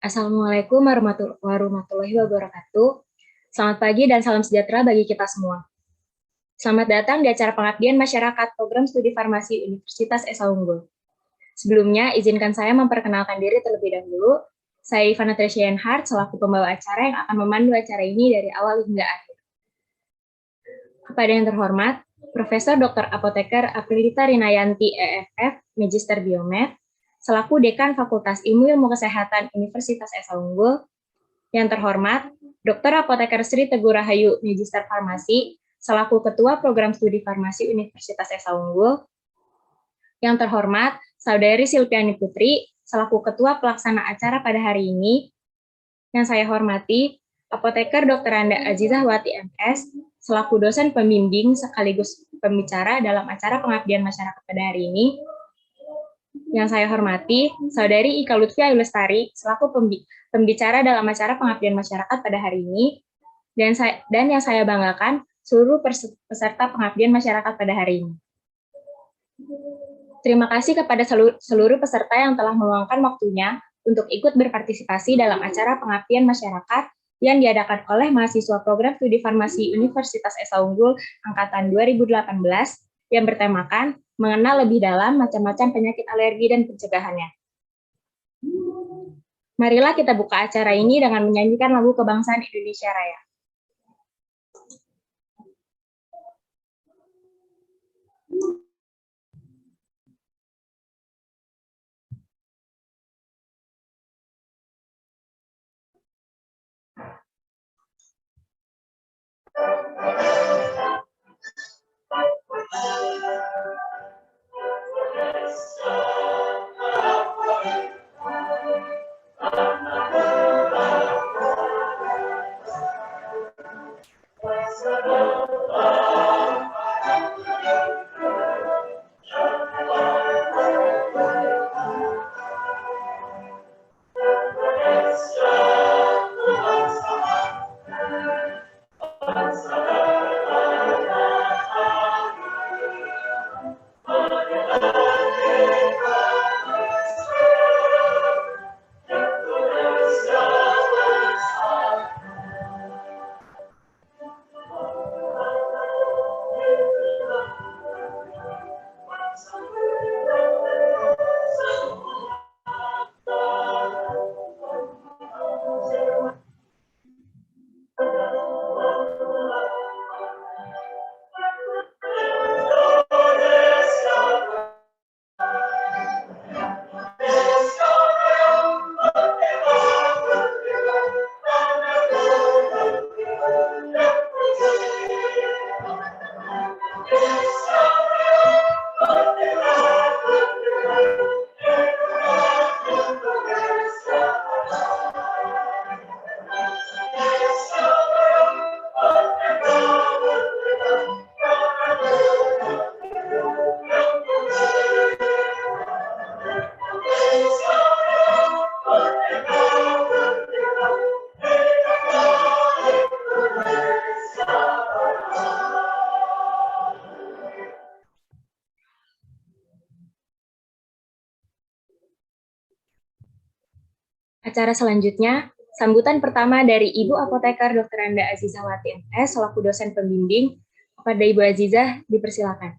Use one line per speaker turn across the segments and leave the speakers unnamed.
Assalamualaikum warahmatullahi wabarakatuh. Selamat pagi dan salam sejahtera bagi kita semua. Selamat datang di acara pengabdian masyarakat program studi farmasi Universitas Esa Unggul. Sebelumnya, izinkan saya memperkenalkan diri terlebih dahulu. Saya Ivana Treshienhardt, selaku pembawa acara yang akan memandu acara ini dari awal hingga akhir. Kepada yang terhormat, Profesor Dr. Apoteker Aprilita Rinayanti EFF, Magister Biomed, selaku Dekan Fakultas Ilmu Kesehatan Universitas Esa Unggul. Yang terhormat, Dr. Apoteker Sri Teguh Rahayu, Magister Farmasi, selaku Ketua Program Studi Farmasi Universitas Esa Unggul. Yang terhormat, Saudari Silviani Putri, selaku Ketua Pelaksana acara pada hari ini. Yang saya hormati, Apoteker Dr. Anda Azizah Wati MS, selaku dosen pembimbing sekaligus pembicara dalam acara pengabdian masyarakat pada hari ini. Yang saya hormati, Saudari Ika Lutfi Ayu Lestari, selaku pembicara dalam acara pengabdian masyarakat pada hari ini. Dan yang saya banggakan, seluruh peserta pengabdian masyarakat pada hari ini. Terima kasih kepada seluruh peserta yang telah meluangkan waktunya untuk ikut berpartisipasi dalam acara pengabdian masyarakat yang diadakan oleh mahasiswa program studi farmasi Universitas Esa Unggul angkatan 2018 yang bertemakan mengenal lebih dalam macam-macam penyakit alergi dan pencegahannya. Marilah kita buka acara ini dengan menyanyikan lagu kebangsaan Indonesia Raya. Acara selanjutnya, sambutan pertama dari Ibu Apoteker Dr. Anda Azizah Wati MS, selaku dosen pembimbing. Kepada Ibu Azizah, dipersilakan.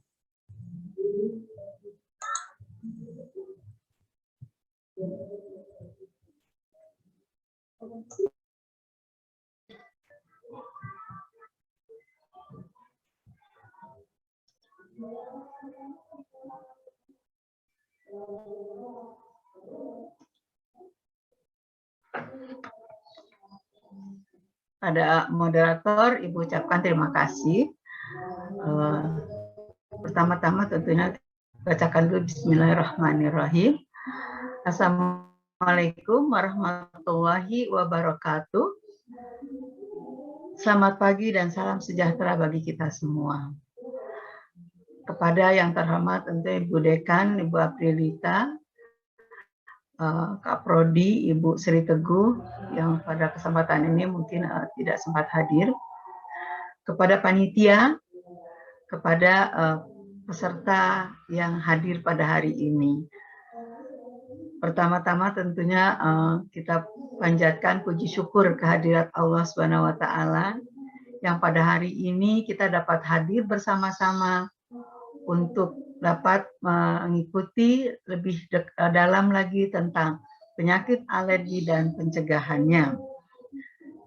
pada moderator, Ibu ucapkan terima kasih. Pertama-tama tentunya bacakan dulu Bismillahirrahmanirrahim. Assalamualaikum warahmatullahi wabarakatuh. Selamat pagi dan salam sejahtera bagi kita semua. Kepada yang terhormat tentu Ibu Dekan, Ibu Aprilita, Kak Prodi, Ibu Sri Teguh, yang pada kesempatan ini mungkin tidak sempat hadir. Kepada panitia, kepada peserta yang hadir pada hari ini. Pertama-tama tentunya kita panjatkan puji syukur kehadirat Allah Subhanahu wa taala yang pada hari ini kita dapat hadir bersama-sama untuk dapat mengikuti lebih dalam lagi tentang penyakit alergi dan pencegahannya.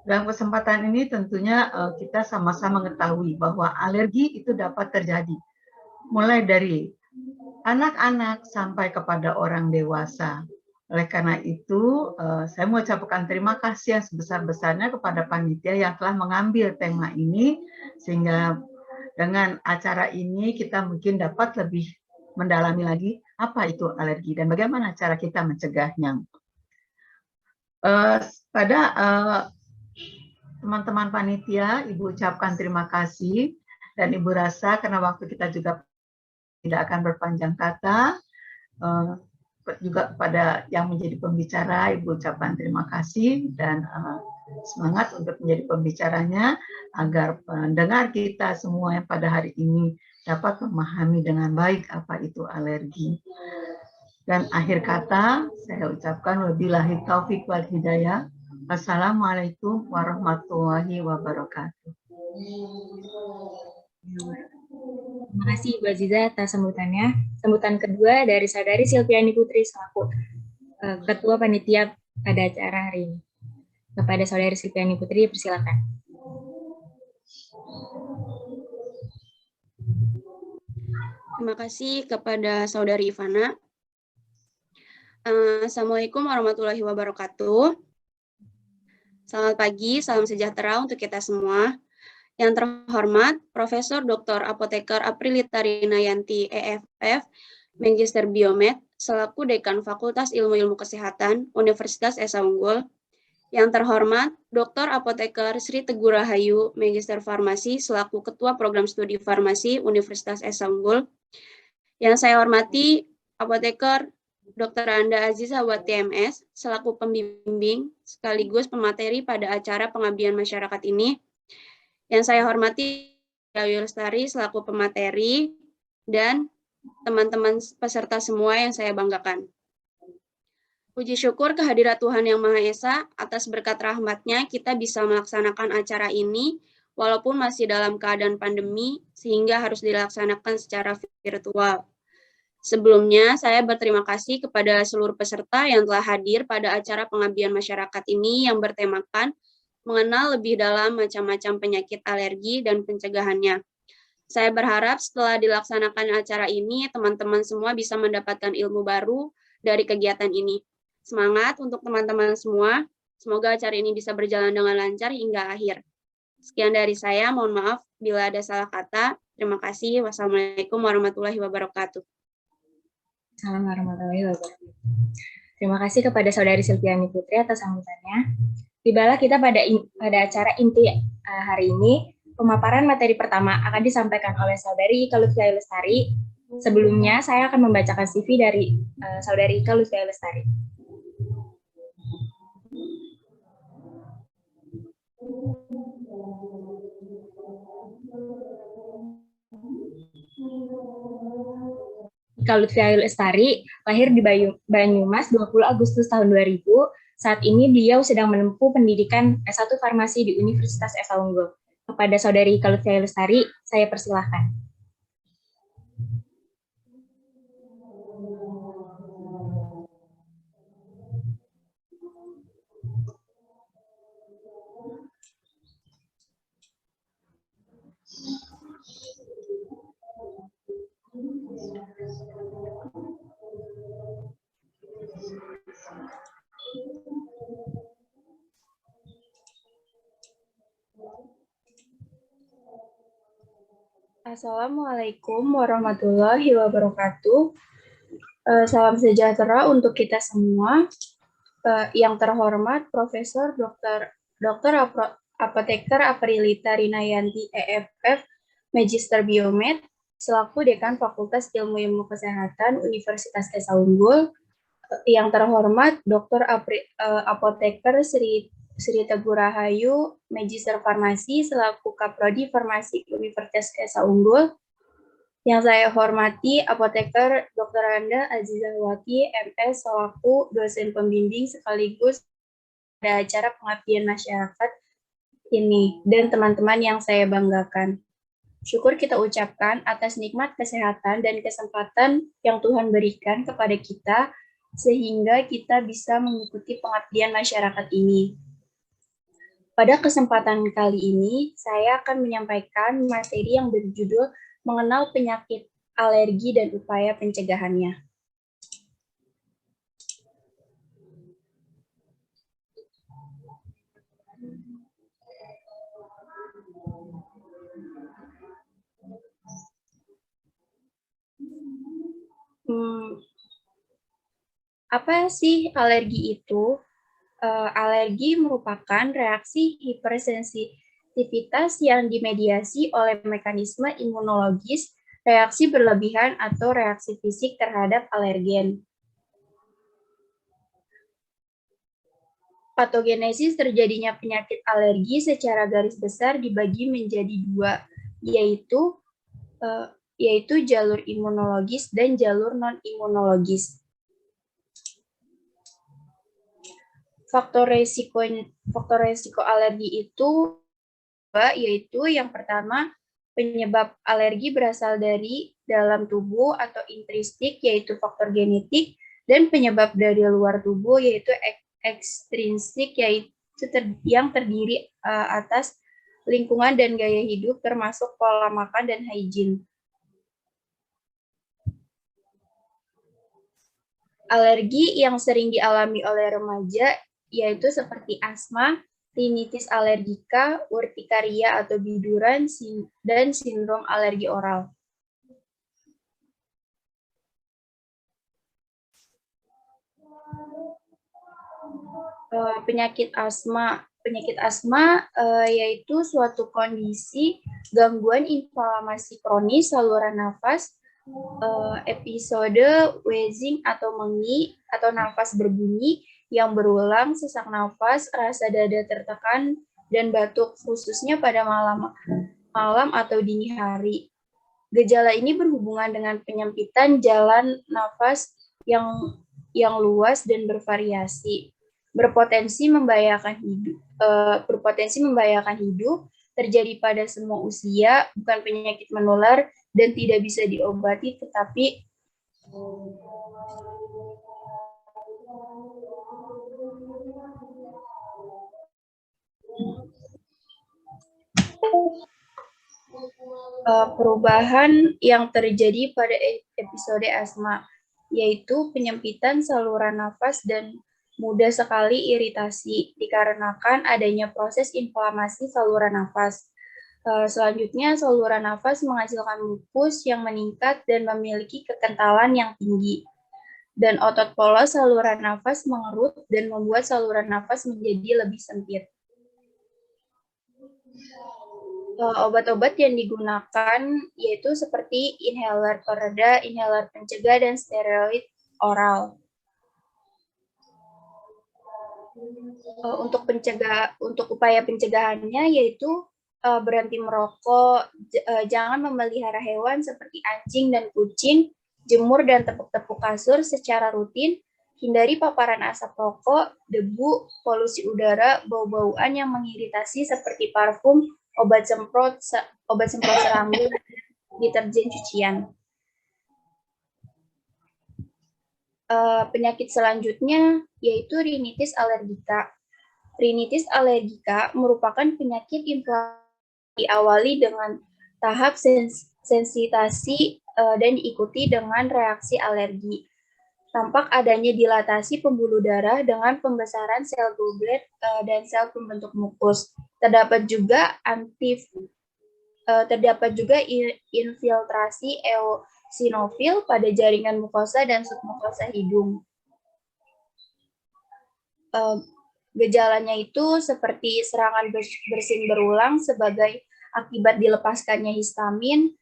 Dalam kesempatan ini tentunya kita sama-sama mengetahui bahwa alergi itu dapat terjadi mulai dari anak-anak sampai kepada orang dewasa. Oleh karena itu, saya mengucapkan terima kasih yang sebesar-besarnya kepada panitia yang telah mengambil tema ini, sehingga dengan acara ini kita mungkin dapat lebih mendalami lagi apa itu alergi dan bagaimana cara kita mencegahnya. Pada teman-teman panitia, Ibu ucapkan terima kasih, dan Ibu rasa karena waktu kita juga tidak akan berpanjang kata, juga kepada yang menjadi pembicara, Ibu ucapkan terima kasih dan semangat untuk menjadi pembicaranya agar pendengar kita semua yang pada hari ini dapat memahami dengan baik apa itu alergi. Dan akhir kata saya ucapkan wabillahi taufik wal hidayah. Assalamualaikum warahmatullahi wabarakatuh.
Terima kasih Ibu Aziza atas sambutannya. Sambutan kedua dari Saudari Silviani Putri selaku Ketua Panitia pada acara hari ini. Kepada Saudari Silviani Putri, persilakan.
Terima kasih kepada Saudari Ivana. Assalamualaikum warahmatullahi wabarakatuh. Selamat pagi, salam sejahtera untuk kita semua. Yang terhormat, Profesor Dr. Apoteker Aprilita Rinayanti, EFF, Magister Biomed, selaku Dekan Fakultas Ilmu-Ilmu Kesehatan, Universitas Esa Unggul. Yang terhormat, Dr. Apoteker Sri Teguh Rahayu, Magister Farmasi, selaku Ketua Program Studi Farmasi, Universitas Esa Unggul. Yang saya hormati, Apoteker Dr. Anda Aziza Wati MS, selaku pembimbing sekaligus pemateri pada acara pengabdian masyarakat ini. Yang saya hormati, Ayu Lestari selaku pemateri, dan teman-teman peserta semua yang saya banggakan. Puji syukur kehadirat Tuhan Yang Maha Esa, atas berkat rahmat-Nya kita bisa melaksanakan acara ini, walaupun masih dalam keadaan pandemi, sehingga harus dilaksanakan secara virtual. Sebelumnya, saya berterima kasih kepada seluruh peserta yang telah hadir pada acara pengabdian masyarakat ini yang bertemakan mengenal lebih dalam macam-macam penyakit alergi dan pencegahannya. Saya berharap setelah dilaksanakan acara ini, teman-teman semua bisa mendapatkan ilmu baru dari kegiatan ini. Semangat untuk teman-teman semua. Semoga acara ini bisa berjalan dengan lancar hingga akhir. Sekian dari saya, mohon maaf bila ada salah kata. Terima kasih. Wassalamualaikum warahmatullahi wabarakatuh.
Assalamualaikum warahmatullahi wabarakatuh. Terima kasih kepada Saudari Silviani Putri atas sambutannya. Tibalah kita pada acara inti hari ini. Pemaparan materi pertama akan disampaikan oleh Saudari Ika Lutfi Lestari. Sebelumnya, saya akan membacakan CV dari Saudari Ika Lutfi Lestari. Ika Lutfi Lestari lahir di Banyumas 20 Agustus tahun 2000. Saat ini beliau sedang menempuh pendidikan S1 Farmasi di Universitas Esa Unggul. Kepada Saudari Ika Lutfi Lestari, saya persilahkan. Assalamualaikum warahmatullahi wabarakatuh. Salam sejahtera untuk kita semua. Yang terhormat Profesor Dr. Apoteker Aprilita Rinayanti EFF, Magister Biomed, selaku Dekan Fakultas Ilmu Kesehatan Universitas Esa Unggul. Yang terhormat Dr. Apoteker Sri Teguh Rahayu, Magister Farmasi, selaku Kaprodi Farmasi Universitas Esa Unggul. Yang saya hormati Apoteker Dr. Anda Azizahwati, MS, selaku dosen pembimbing sekaligus pada acara pengabdian masyarakat ini, dan teman-teman yang saya banggakan. Syukur kita ucapkan atas nikmat kesehatan dan kesempatan yang Tuhan berikan kepada kita, sehingga kita bisa mengikuti pengabdian masyarakat ini. Pada kesempatan kali ini, saya akan menyampaikan materi yang berjudul Mengenal Penyakit Alergi dan Upaya Pencegahannya. Apa sih alergi itu? Alergi merupakan reaksi hipersensitivitas yang dimediasi oleh mekanisme imunologis, reaksi berlebihan atau reaksi fisik terhadap alergen. Patogenesis terjadinya penyakit alergi secara garis besar dibagi menjadi dua, yaitu jalur imunologis dan jalur non-imunologis. Faktor resiko alergi itu yaitu yang pertama, penyebab alergi berasal dari dalam tubuh atau intrinsik, yaitu faktor genetik, dan penyebab dari luar tubuh, yaitu ekstrinsik, yaitu yang terdiri atas lingkungan dan gaya hidup, termasuk pola makan dan hygiene. Alergi yang sering dialami oleh remaja yaitu seperti asma, rinitis alergika, urtikaria atau biduran, dan sindrom alergi oral. Penyakit asma yaitu suatu kondisi gangguan inflamasi kronis saluran nafas, episode wheezing atau mengi atau nafas berbunyi yang berulang, sesak nafas, rasa dada tertekan, dan batuk, khususnya pada malam atau dini hari. Gejala ini berhubungan dengan penyempitan jalan nafas yang luas dan bervariasi, berpotensi membahayakan hidup, terjadi pada semua usia, bukan penyakit menular, dan tidak bisa diobati, tetapi perubahan yang terjadi pada episode asma, yaitu penyempitan saluran nafas dan mudah sekali iritasi dikarenakan adanya proses inflamasi saluran nafas. Selanjutnya, saluran nafas menghasilkan mukus yang meningkat dan memiliki kekentalan yang tinggi. Dan otot polos saluran nafas mengerut dan membuat saluran nafas menjadi lebih sempit. Obat-obat yang digunakan yaitu seperti inhaler pereda, inhaler pencegah, dan steroid oral. Untuk upaya pencegahannya yaitu berhenti merokok, jangan memelihara hewan seperti anjing dan kucing, jemur dan tepuk-tepuk kasur secara rutin, hindari paparan asap rokok, debu, polusi udara, bau-bauan yang mengiritasi seperti parfum, obat semprot serangga, deterjen cucian. Penyakit selanjutnya yaitu rinitis alergika. Rinitis alergika merupakan penyakit inflamasi diawali dengan tahap sensitasi dan diikuti dengan reaksi alergi. Tampak adanya dilatasi pembuluh darah dengan pembesaran sel goblet dan sel pembentuk mukus. Terdapat juga
Terdapat juga infiltrasi eosinofil pada jaringan mukosa dan submukosa hidung. Gejalanya itu seperti serangan bersin berulang sebagai akibat dilepaskannya histamin,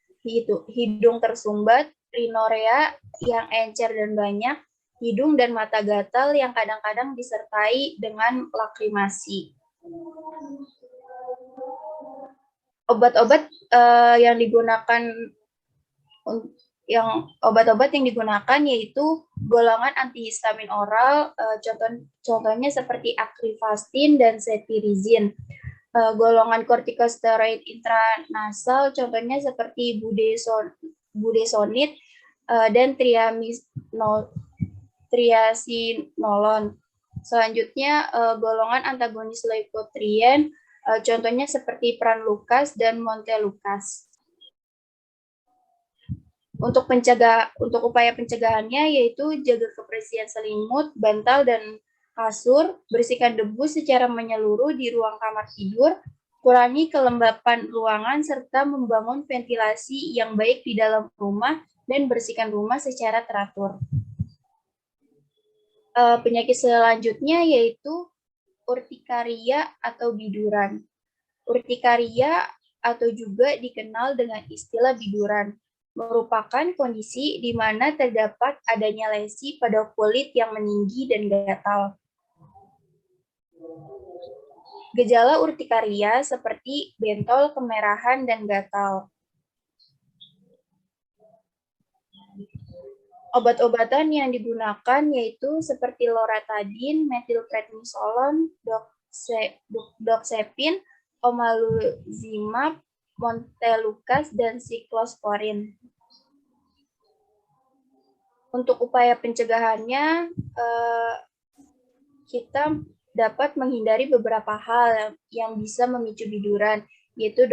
hidung tersumbat, rinorea yang encer dan banyak, hidung dan mata gatal yang kadang-kadang disertai dengan lakrimasi. Obat-obat yang obat-obat yang digunakan yaitu golongan antihistamin oral, contohnya seperti akrivastin dan cetirizin. Golongan kortikosteroid intranasal, contohnya seperti budesonid dan triasinolon. Selanjutnya, golongan antagonis leukotrien, contohnya seperti Pranlucas dan Montelukast. Untuk upaya pencegahannya yaitu jaga kebersihan selimut, bantal, dan kasur, bersihkan debu secara menyeluruh di ruang kamar tidur, kurangi kelembapan ruangan, serta membangun ventilasi yang baik di dalam rumah, dan bersihkan rumah secara teratur. Penyakit selanjutnya yaitu urtikaria atau biduran. Urtikaria atau juga dikenal dengan istilah biduran merupakan kondisi di mana terdapat adanya lesi pada kulit yang meninggi dan gatal. Gejala urtikaria seperti bentol, kemerahan, dan gatal. Obat-obatan yang digunakan yaitu seperti loratadin, metilprednisolon, doxepin, omalizumab, Montelukast, dan siklosporin. Untuk upaya pencegahannya, kita dapat menghindari beberapa hal yang bisa memicu biduran, yaitu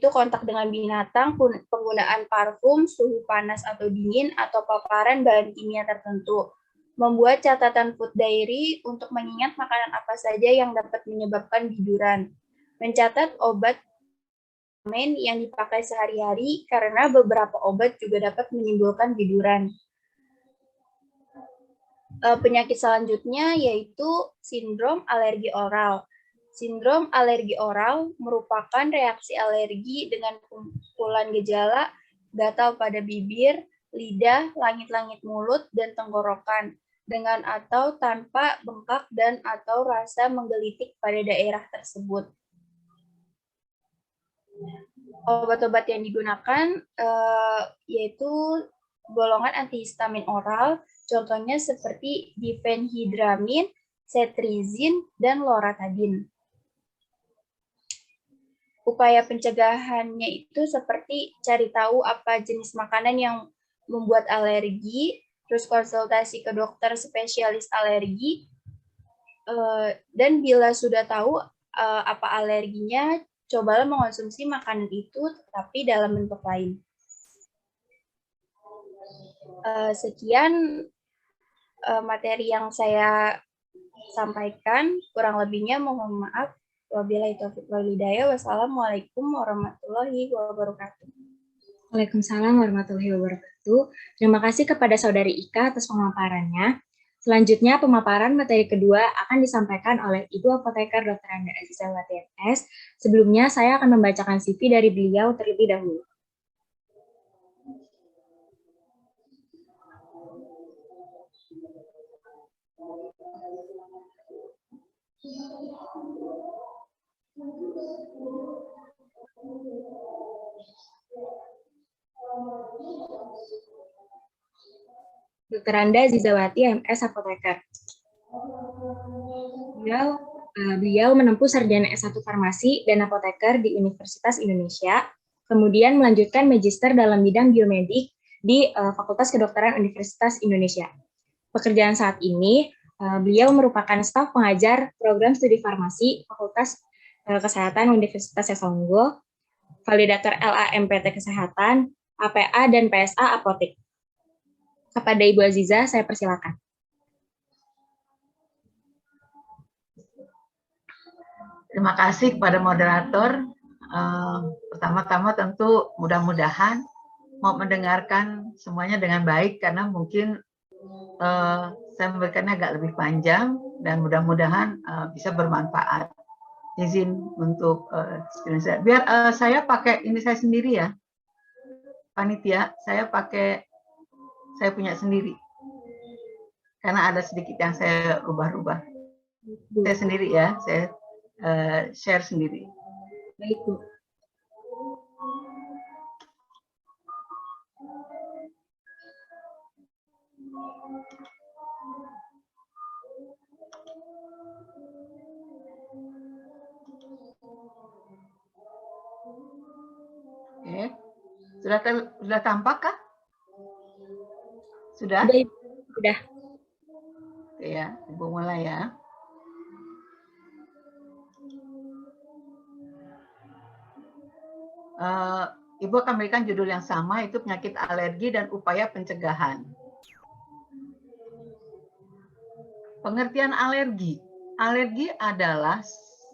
kontak dengan binatang, penggunaan parfum, suhu panas atau dingin, atau paparan bahan kimia tertentu. Membuat catatan food diary untuk mengingat makanan apa saja yang dapat menyebabkan biduran. Mencatat obat yang dipakai sehari-hari karena beberapa obat juga dapat menimbulkan biduran. Penyakit selanjutnya yaitu sindrom alergi oral. Sindrom alergi oral merupakan reaksi alergi dengan kumpulan gejala gatal pada bibir, lidah, langit-langit mulut, dan tenggorokan, dengan atau tanpa bengkak dan atau rasa menggelitik pada daerah tersebut. Obat-obat yang digunakan yaitu golongan antihistamin oral, contohnya seperti difenhidramin, cetirizin, dan loratadin. Upaya pencegahannya itu seperti cari tahu apa jenis makanan yang membuat alergi, terus konsultasi ke dokter spesialis alergi, dan bila sudah tahu apa alerginya, cobalah mengonsumsi makanan itu tetapi dalam bentuk lain. Sekian materi yang saya sampaikan, kurang lebihnya mohon maaf. Wabillahi taufiq wal hidayah. Wassalamualaikum warahmatullahi wabarakatuh.
Waalaikumsalam warahmatullahi wabarakatuh. Terima kasih kepada Saudari Ika atas pemaparannya. Selanjutnya, pemaparan materi kedua akan disampaikan oleh Ibu Apoteker Dr. Anda Azizawati MS. Sebelumnya, saya akan membacakan CV dari beliau terlebih dahulu. Dr. Anda Azizawati MS Apoteker. Beliau menempuh sarjana S1 Farmasi dan Apoteker di Universitas Indonesia, kemudian melanjutkan magister dalam bidang biomedik di Fakultas Kedokteran Universitas Indonesia. Pekerjaan saat ini, beliau merupakan staf pengajar program studi farmasi Fakultas Kesehatan Universitas Esa Unggul, validator LAMPT Kesehatan, APA, dan PSA Apotek. Kepada Ibu Aziza, saya persilakan.
Terima kasih kepada moderator. Pertama-tama tentu mudah-mudahan mau mendengarkan semuanya dengan baik, karena mungkin saya memberikannya agak lebih panjang dan mudah-mudahan bisa bermanfaat. Izin untuk screen saya. Biar saya pakai ini saya sendiri ya, panitia. Saya punya sendiri, karena ada sedikit yang saya rubah-rubah. Saya sendiri ya, saya share sendiri.
Baik, Bu.
Oke. Sudah tampak kah? Sudah?
Udah, Ibu. Udah.
Oke ya, Ibu mulai ya. Ibu akan memberikan judul yang sama, itu penyakit alergi dan upaya pencegahan. Pengertian alergi. Alergi adalah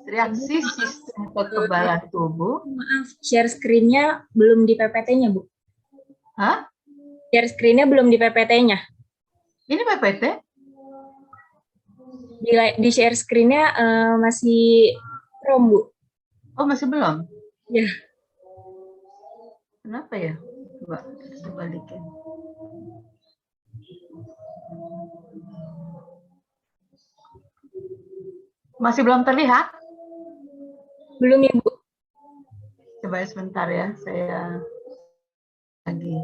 reaksi sistem kekebalan tubuh.
Maaf, share screen-nya belum di PPT-nya, Bu.
Hah?
Share screen-nya belum di PPT-nya.
Ini PPT?
Di share screen-nya masih Chrome, Bu.
Oh, masih belum?
Ya.
Kenapa ya? Coba kita balikin. Masih belum terlihat?
Belum, Ibu.
Coba sebentar ya, saya lagi.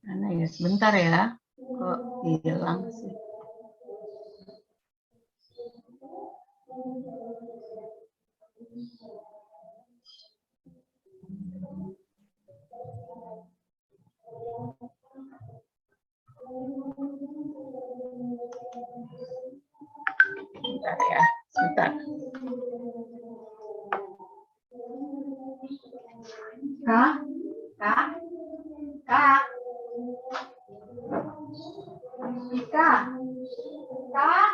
Mana ya? Sebentar ya. Kok hilang sih? Sebentar ya, sebentar. Kak? Kak? Kak? Kak? Kak?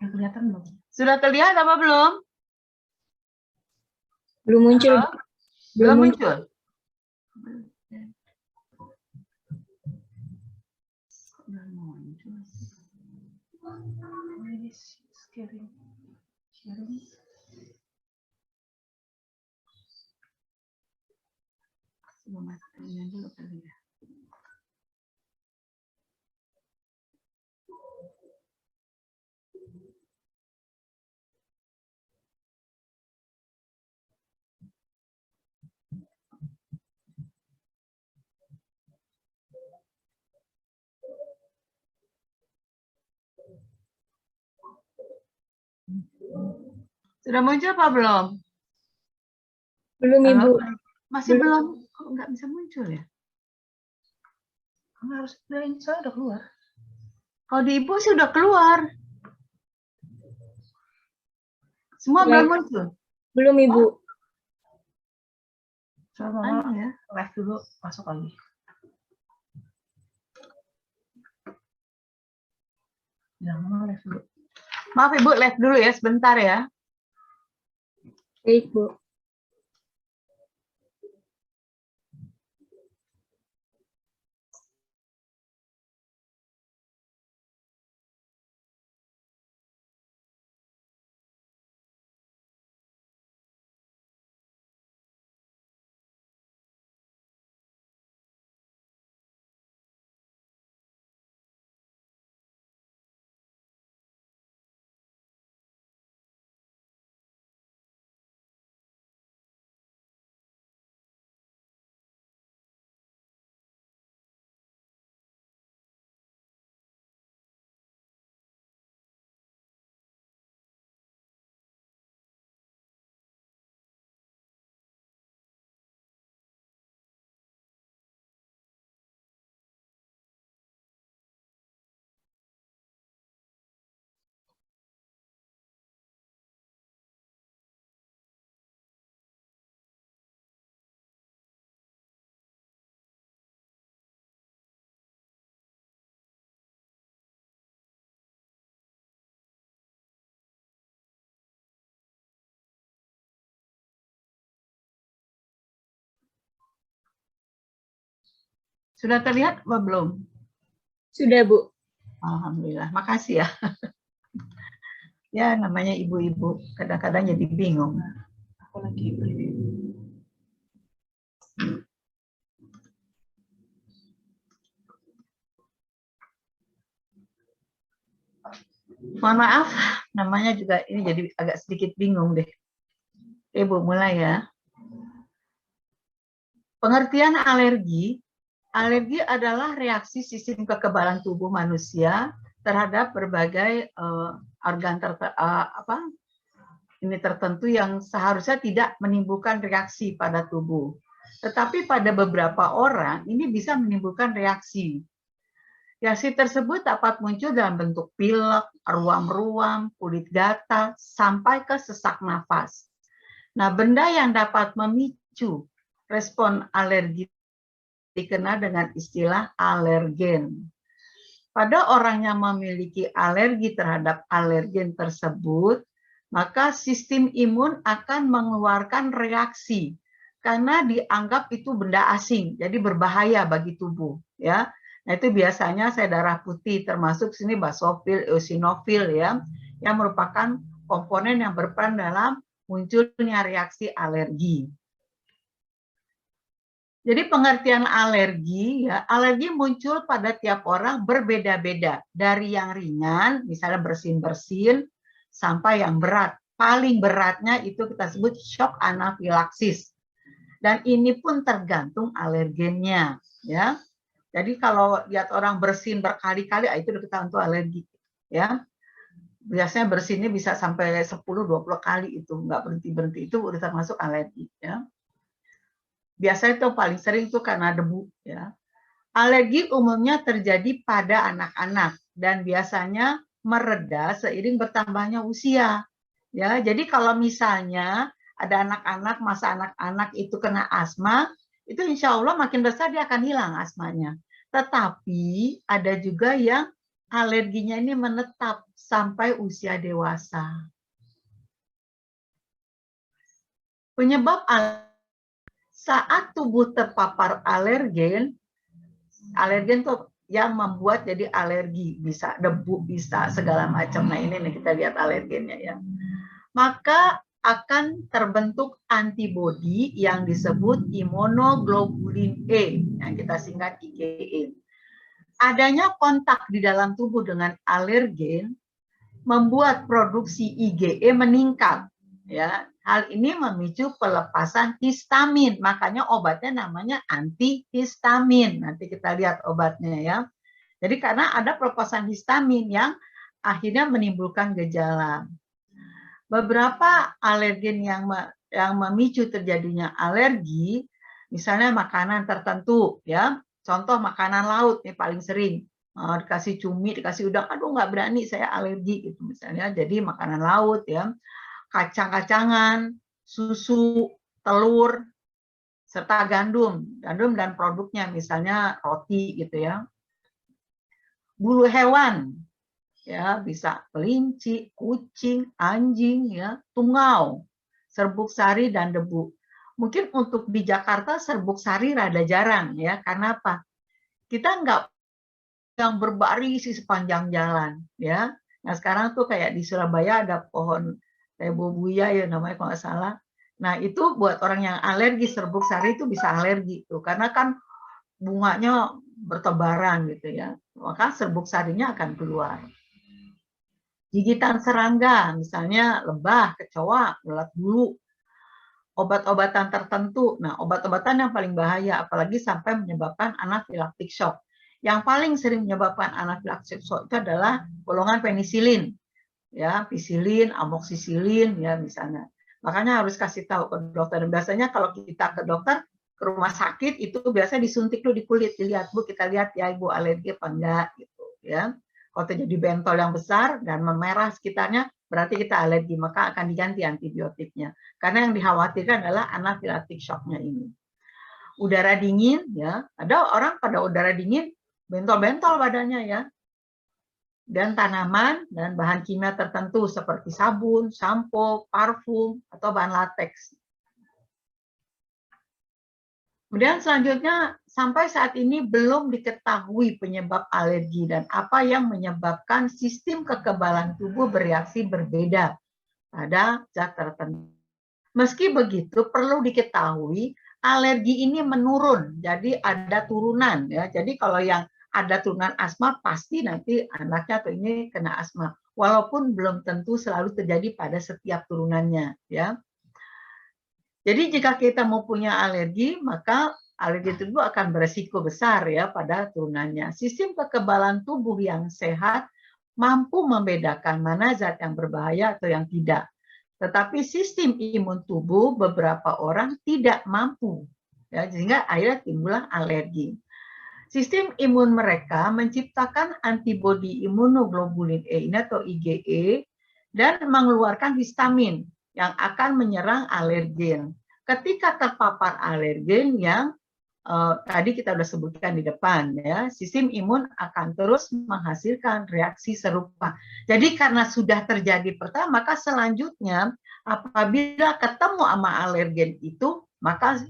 Kelihatan belum? Sudah terlihat apa belum?
Belum muncul.
Halo? Belum muncul. Dulu kali ya. Sudah muncul apa belum?
Belum, Ibu.
Masih belum? Kok nggak bisa muncul ya? Kamu harus ini saya udah keluar. Kalau di Ibu sih udah keluar. Semua
Ya.
belum muncul.
Belum, Ibu.
Coba ya. Live dulu, masuk lagi. Ya, live dulu. Maaf Ibu, live dulu ya sebentar ya.
Baik, Bu.
Sudah terlihat apa belum?
Sudah, Bu.
Alhamdulillah, makasih ya. Ya, namanya ibu-ibu, kadang-kadang jadi bingung. Aku lagi mohon maaf, namanya juga ini jadi agak sedikit bingung deh. Ibu mulai ya. Pengertian alergi. Alergi adalah reaksi sistem kekebalan tubuh manusia terhadap berbagai organ tertentu yang seharusnya tidak menimbulkan reaksi pada tubuh. Tetapi pada beberapa orang ini bisa menimbulkan reaksi. Reaksi tersebut dapat muncul dalam bentuk pilek, ruam-ruam, kulit gatal, sampai ke sesak nafas. Nah, benda yang dapat memicu respon alergi dikenal dengan istilah alergen. Pada orang yang memiliki alergi terhadap alergen tersebut, maka sistem imun akan mengeluarkan reaksi karena dianggap itu benda asing, jadi berbahaya bagi tubuh, ya. Nah, itu biasanya sel darah putih, termasuk sini basofil, eosinofil, ya, yang merupakan komponen yang berperan dalam munculnya reaksi alergi. Jadi pengertian alergi, ya, alergi muncul pada tiap orang berbeda-beda. Dari yang ringan, misalnya bersin-bersin, sampai yang berat. Paling beratnya itu kita sebut shock anafilaksis. Dan ini pun tergantung alergennya, ya. Jadi kalau lihat orang bersin berkali-kali, itu kita untuk alergi, ya. Biasanya bersinnya bisa sampai 10-20 kali itu, nggak berhenti-berhenti, itu udah termasuk alergi, ya. Biasanya itu paling sering itu karena debu, ya. Alergi umumnya terjadi pada anak-anak dan biasanya mereda seiring bertambahnya usia. Ya, jadi kalau misalnya ada anak-anak, masa anak-anak itu kena asma, itu insya Allah makin besar dia akan hilang asmanya. Tetapi ada juga yang alerginya ini menetap sampai usia dewasa. Penyebab saat tubuh terpapar alergen itu yang membuat jadi alergi, bisa debu, bisa segala macam. Nah, ini nih kita lihat alergennya, ya. Maka akan terbentuk antibodi yang disebut imunoglobulin E, yang kita singkat IgE. Adanya kontak di dalam tubuh dengan alergen membuat produksi IgE meningkat, ya. Hal ini memicu pelepasan histamin, makanya obatnya namanya antihistamin. Nanti kita lihat obatnya, ya. Jadi karena ada pelepasan histamin yang akhirnya menimbulkan gejala. Beberapa alergen yang memicu terjadinya alergi, misalnya makanan tertentu, ya. Contoh makanan laut nih paling sering. Dikasih cumi, dikasih udang, aduh nggak berani, saya alergi gitu misalnya. Jadi makanan laut, ya. Kacang-kacangan, susu, telur, serta gandum dan produknya, misalnya roti gitu, ya. Bulu hewan, ya, bisa kelinci, kucing, anjing, ya, tungau, serbuk sari dan debu. Mungkin untuk di Jakarta serbuk sari rada jarang ya, karena apa? Kita nggak yang berbaris di sepanjang jalan ya. Nah sekarang tuh kayak di Surabaya ada pohon rebobuya ya namanya kalau nggak salah. Nah itu buat orang yang alergi serbuk sari itu bisa alergi tuh, karena kan bunganya bertebaran gitu ya. Maka serbuk sarinya akan keluar. Gigitan serangga, misalnya lebah, kecoa, ulat bulu, obat-obatan tertentu. Nah, obat-obatan yang paling bahaya, apalagi sampai menyebabkan anafilaktik shock. Yang paling sering menyebabkan anafilaktik shock itu adalah golongan penisilin, ya, pisilin, amoksisilin, ya misalnya. Makanya harus kasih tahu ke dokter. Biasanya kalau kita ke dokter, ke rumah sakit itu biasa disuntik dulu di kulit, dilihat Bu, kita lihat ya Ibu alergi apa enggak gitu, ya. Kalau terjadi bentol yang besar dan memerah sekitarnya, berarti kita alergi, maka akan diganti antibiotiknya. Karena yang dikhawatirkan adalah anafilaktik shock-nya ini. Udara dingin, ya, ada orang pada udara dingin bentol-bentol badannya ya. Dan tanaman dan bahan kimia tertentu seperti sabun, sampo, parfum, atau bahan lateks. Kemudian selanjutnya, sampai saat ini belum diketahui penyebab alergi dan apa yang menyebabkan sistem kekebalan tubuh bereaksi berbeda pada zat tertentu. Meski begitu, perlu diketahui alergi ini menurun, jadi ada turunan ya. Jadi kalau yang ada turunan asma pasti nanti anaknya atau ini kena asma, walaupun belum tentu selalu terjadi pada setiap turunannya ya. Jadi jika kita mau punya alergi, maka alergi tubuh akan beresiko besar ya pada turunannya. Sistem kekebalan tubuh yang sehat mampu membedakan mana zat yang berbahaya atau yang tidak. Tetapi sistem imun tubuh beberapa orang tidak mampu, ya, sehingga akhirnya timbullah alergi. Sistem imun mereka menciptakan antibodi imunoglobulin E ini atau IgE dan mengeluarkan histamin yang akan menyerang alergen. Ketika terpapar alergen yang tadi kita sudah sebutkan di depan, ya, sistem imun akan terus menghasilkan reaksi serupa. Jadi karena sudah terjadi pertama, maka selanjutnya apabila ketemu sama alergen itu, maka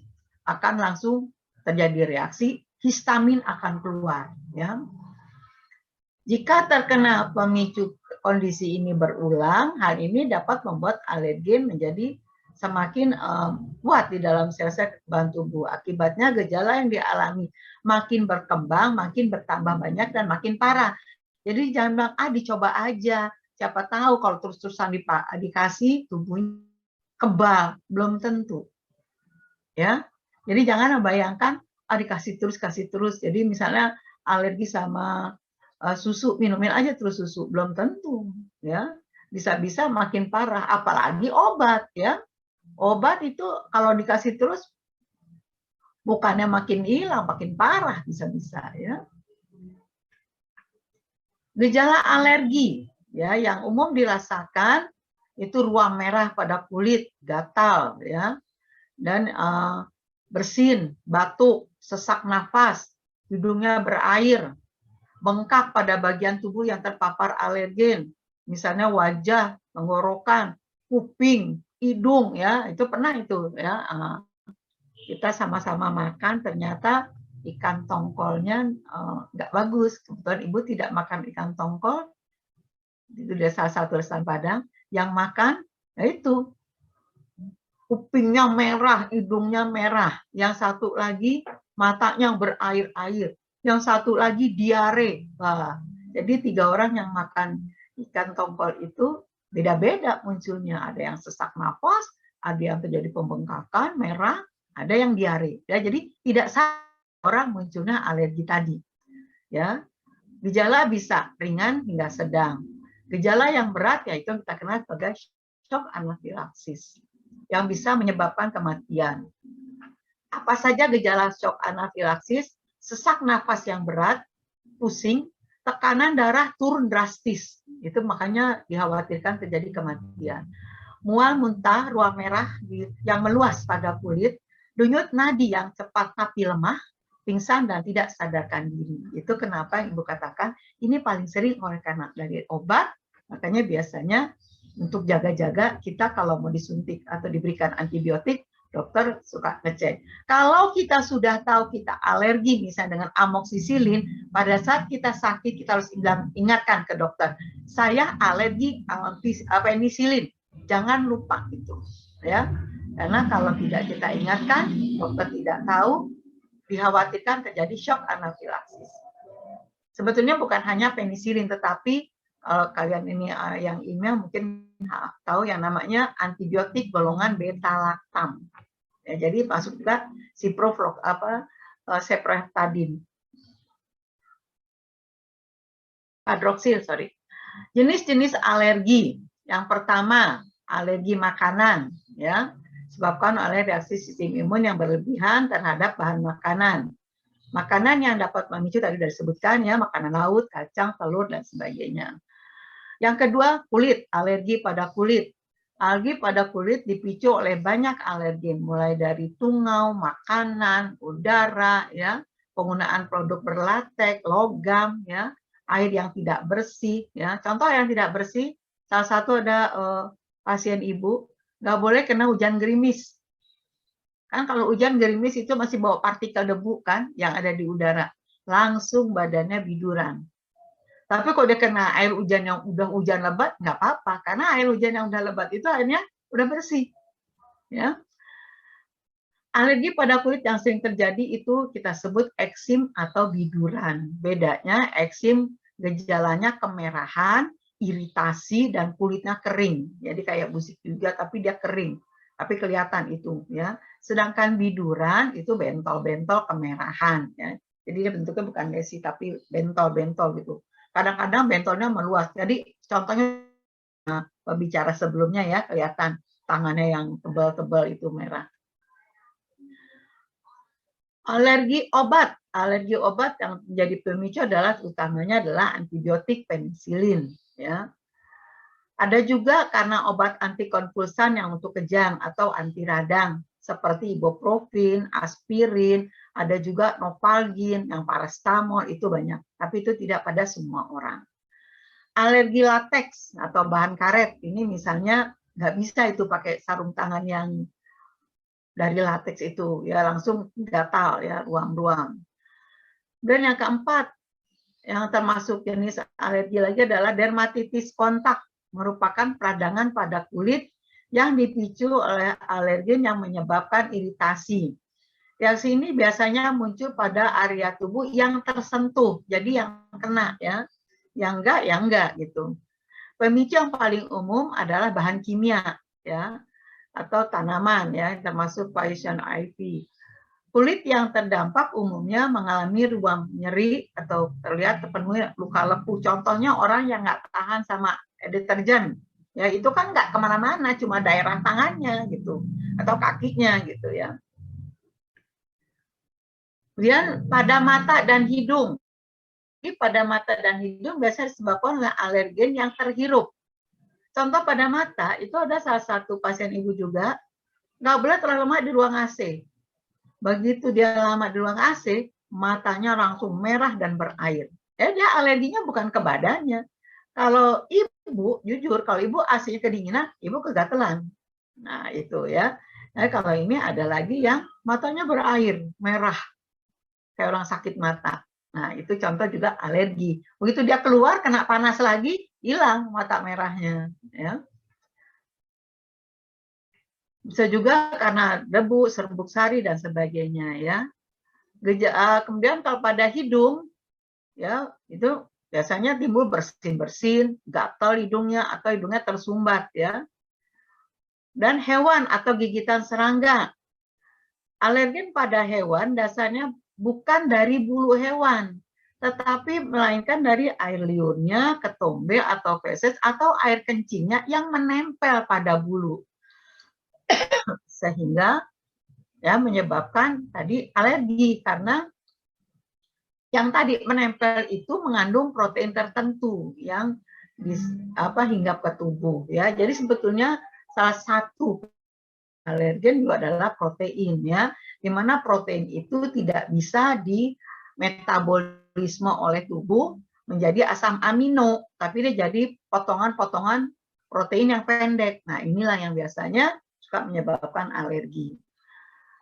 akan langsung terjadi reaksi, histamin akan keluar. Ya. Jika terkena pemicu kondisi ini berulang, hal ini dapat membuat alergen menjadi semakin kuat di dalam sel-sel kekebalan tubuh. Akibatnya gejala yang dialami makin berkembang, makin bertambah banyak dan makin parah. Jadi jangan bilang, dicoba aja. Siapa tahu kalau terus-terusan dikasih tubuhnya kebal, belum tentu. Ya. Jadi jangan membayangkan dikasih terus, kasih terus. Jadi misalnya alergi sama susu, minumin aja terus susu, belum tentu, ya, bisa-bisa makin parah, apalagi obat, ya, obat itu kalau dikasih terus bukannya makin hilang, makin parah bisa-bisa, ya. Gejala alergi, ya, yang umum dirasakan itu ruam merah pada kulit, gatal, ya, dan bersin, batuk, sesak nafas, hidungnya berair, bengkak pada bagian tubuh yang terpapar alergen, misalnya wajah, tenggorokan, kuping, hidung, ya, itu pernah itu, ya, kita sama-sama makan, ternyata ikan tongkolnya nggak bagus, kebetulan ibu tidak makan ikan tongkol, itu dia salah satu restoran Padang, yang makan, ya itu, kupingnya merah, hidungnya merah, yang satu lagi matanya berair-air, yang satu lagi diare. Wah, jadi 3 orang yang makan ikan tongkol itu beda-beda munculnya. Ada yang sesak nafas, ada yang terjadi pembengkakan, merah, ada yang diare. Ya, jadi tidak sama orang munculnya alergi tadi. Ya, gejala bisa ringan hingga sedang. Gejala yang berat yaitu kita kenal sebagai shock anafilaksis yang bisa menyebabkan kematian. Apa saja gejala shock anafilaksis? Sesak nafas yang berat, pusing, tekanan darah turun drastis. Itu makanya dikhawatirkan terjadi kematian. Mual muntah, ruam merah yang meluas pada kulit, denyut nadi yang cepat tapi lemah, pingsan dan tidak sadarkan diri. Itu kenapa Ibu katakan ini paling sering oleh karena dari obat, makanya biasanya untuk jaga-jaga kita kalau mau disuntik atau diberikan antibiotik, dokter suka ngecek. Kalau kita sudah tahu kita alergi misalnya dengan amoksisilin, pada saat kita sakit kita harus ingatkan ke dokter, saya alergi penisilin. Jangan lupa itu, ya. Karena kalau tidak kita ingatkan, dokter tidak tahu, dikhawatirkan terjadi shock anafilaksis. Sebetulnya bukan hanya penisilin, tetapi kalau kalian ini yang email mungkin tahu yang namanya antibiotik golongan beta-lactam. Ya, jadi masuk juga ceftazidime, hidroksil, sorry. Jenis-jenis alergi. Yang pertama, alergi makanan, ya, disebabkan oleh reaksi sistem imun yang berlebihan terhadap bahan makanan. Makanan yang dapat memicu tadi sudah disebutkan, ya, makanan laut, kacang, telur, dan sebagainya. Yang kedua, kulit, alergi pada kulit. Alergi pada kulit dipicu oleh banyak alergen, mulai dari tungau, makanan, udara, ya, penggunaan produk berlatek, logam, ya, air yang tidak bersih, ya. Contoh yang tidak bersih, salah satu ada pasien ibu nggak boleh kena hujan gerimis. Kan kalau hujan gerimis itu masih bawa partikel debu kan yang ada di udara, langsung badannya biduran. Tapi kalau dia kena air hujan yang udah hujan lebat, nggak apa-apa. Karena air hujan yang udah lebat itu airnya udah bersih. Ya. Alergi pada kulit yang sering terjadi itu kita sebut eksim atau biduran. Bedanya eksim gejalanya kemerahan, iritasi, dan kulitnya kering. Jadi kayak busik juga, tapi dia kering. Tapi kelihatan itu. Ya. Sedangkan biduran itu bentol-bentol kemerahan. Ya. Jadi dia bentuknya bukan lesi, tapi bentol-bentol gitu. Kadang-kadang bentolnya meluas. Jadi contohnya pembicara sebelumnya ya kelihatan tangannya yang tebal-tebal itu merah. Alergi obat yang menjadi pemicu adalah utamanya adalah antibiotik penisilin. Ya. Ada juga karena obat antikonvulsan yang untuk kejang atau anti radang seperti ibuprofen, aspirin, ada juga Novalgin, yang paracetamol itu banyak, tapi itu tidak pada semua orang. Alergi lateks atau bahan karet, ini misalnya nggak bisa itu pakai sarung tangan yang dari lateks itu, ya langsung gatal, ya ruam-ruam. Dan yang keempat, yang termasuk jenis alergi lagi adalah dermatitis kontak, merupakan peradangan pada kulit yang dipicu oleh alergen yang menyebabkan iritasi. Reaksi ini biasanya muncul pada area tubuh yang tersentuh, jadi yang kena ya, yang enggak gitu. Pemicu yang paling umum adalah bahan kimia ya, atau tanaman ya, termasuk poison ivy. Kulit yang terdampak umumnya mengalami ruam nyeri atau terlihat terpenuhi luka lepuh. Contohnya orang yang nggak tahan sama deterjen, ya itu kan nggak kemana-mana, cuma daerah tangannya gitu atau kakinya gitu ya. Kemudian pada mata dan hidung. Jadi pada mata dan hidung biasanya disebabkan oleh alergen yang terhirup. Contoh pada mata itu ada salah satu pasien ibu juga nggak boleh terlalu lama di ruang AC. Begitu dia lama di ruang AC, matanya langsung merah dan berair. Ya dia alerginya bukan ke badannya. Kalau ibu, jujur, kalau ibu AC-nya kedinginan, ibu kegatelan. Nah itu ya. Nah, kalau ini ada lagi yang matanya berair, merah. Kayak orang sakit mata. Nah, itu contoh juga alergi. Begitu dia keluar, kena panas lagi, hilang mata merahnya. Ya. Bisa juga karena debu, serbuk sari, dan sebagainya. Ya. Kemudian kalau pada hidung, ya itu biasanya timbul bersin-bersin, gatal hidungnya, atau hidungnya tersumbat. Ya. Dan hewan atau gigitan serangga. Alergen pada hewan dasarnya bukan dari bulu hewan, tetapi melainkan dari air liurnya, ketombe atau feses, atau air kencingnya yang menempel pada bulu. Sehingga ya menyebabkan tadi alergi, karena yang tadi menempel itu mengandung protein tertentu yang hinggap ke tubuh. Ya. Jadi sebetulnya salah satu alergen juga adalah protein ya, di mana protein itu tidak bisa dimetabolisme oleh tubuh menjadi asam amino, tapi dia jadi potongan-potongan protein yang pendek. Nah, inilah yang biasanya suka menyebabkan alergi.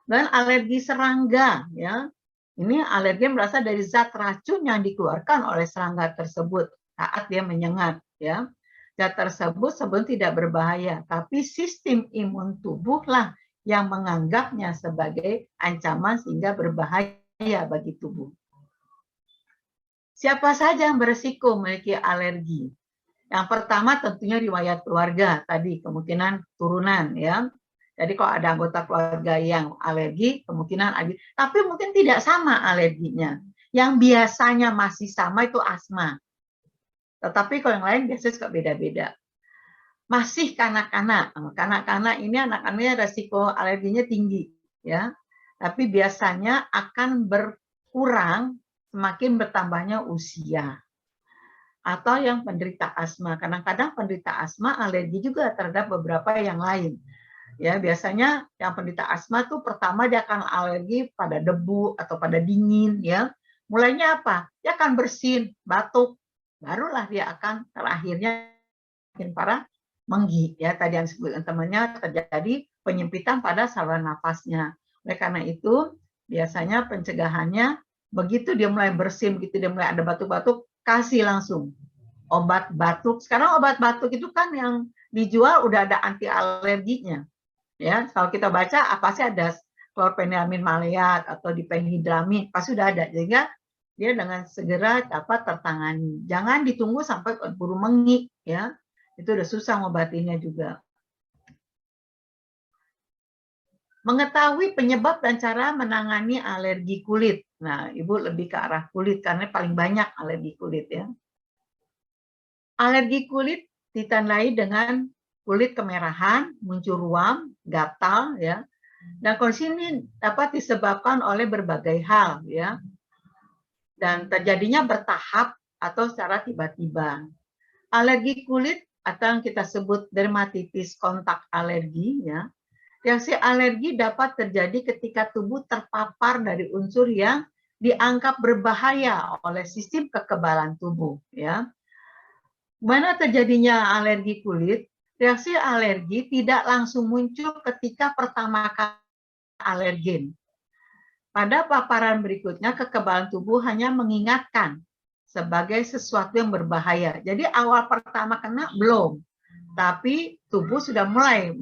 Dan alergi serangga, ya. Ini alergi yang berasal dari zat racun yang dikeluarkan oleh serangga tersebut saat dia menyengat, ya. Zat tersebut sebenarnya tidak berbahaya, tapi sistem imun tubuhlah yang menganggapnya sebagai ancaman sehingga berbahaya bagi tubuh. Siapa saja yang berisiko memiliki alergi? Yang pertama tentunya riwayat keluarga, tadi kemungkinan turunan, ya. Jadi kalau ada anggota keluarga yang alergi, kemungkinan ada, tapi mungkin tidak sama alerginya. Yang biasanya masih sama itu asma. Tetapi kalau yang lain biasanya suka beda-beda. Masih kanak-kanak. Kanak-kanak ini anak-anaknya resiko alerginya tinggi, ya. Tapi biasanya akan berkurang semakin bertambahnya usia. Atau yang penderita asma. Kadang-kadang penderita asma alergi juga terhadap beberapa yang lain. Ya, biasanya yang penderita asma tuh pertama dia akan alergi pada debu atau pada dingin, ya. Mulainya apa? Dia akan bersin, batuk, barulah dia akan terakhirnya makin parah menggi, ya. Tadi yang disebutkan temannya terjadi penyempitan pada saluran nafasnya. Oleh karena itu, biasanya pencegahannya begitu dia mulai bersin, begitu dia mulai ada batuk-batuk, kasih langsung obat batuk. Sekarang obat batuk itu kan yang dijual udah ada anti alerginya. Ya, kalau kita baca apa sih ada klorfeniramine maleat atau diphenhidramin, pasti sudah ada. Sehingga dia dengan segera dapat tertangani. Jangan ditunggu sampai keburu mengik, ya. Itu udah susah ngobatinya juga. Mengetahui penyebab dan cara menangani alergi kulit. Nah, Ibu lebih ke arah kulit karena paling banyak alergi kulit, ya. Alergi kulit ditandai dengan kulit kemerahan, muncul ruam, gatal, ya. Dan kondisi ini dapat disebabkan oleh berbagai hal, ya. Dan terjadinya bertahap atau secara tiba-tiba. Alergi kulit atau yang kita sebut dermatitis kontak alergi, ya. Reaksi alergi dapat terjadi ketika tubuh terpapar dari unsur yang dianggap berbahaya oleh sistem kekebalan tubuh, ya. Mana terjadinya alergi kulit? Reaksi alergi tidak langsung muncul ketika pertama kali alergen. Pada paparan berikutnya, kekebalan tubuh hanya mengingatkan sebagai sesuatu yang berbahaya. Jadi awal pertama kena belum, tapi tubuh sudah mulai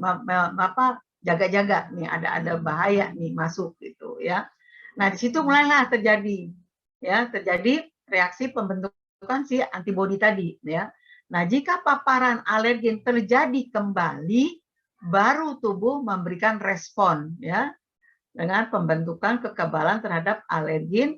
jaga-jaga nih, ada bahaya nih masuk gitu, ya. Nah, di situ mulailah terjadi, ya, terjadi reaksi pembentukan si antibodi tadi, ya. Nah, jika paparan alergen terjadi kembali, baru tubuh memberikan respon, ya, dengan pembentukan kekebalan terhadap alergen.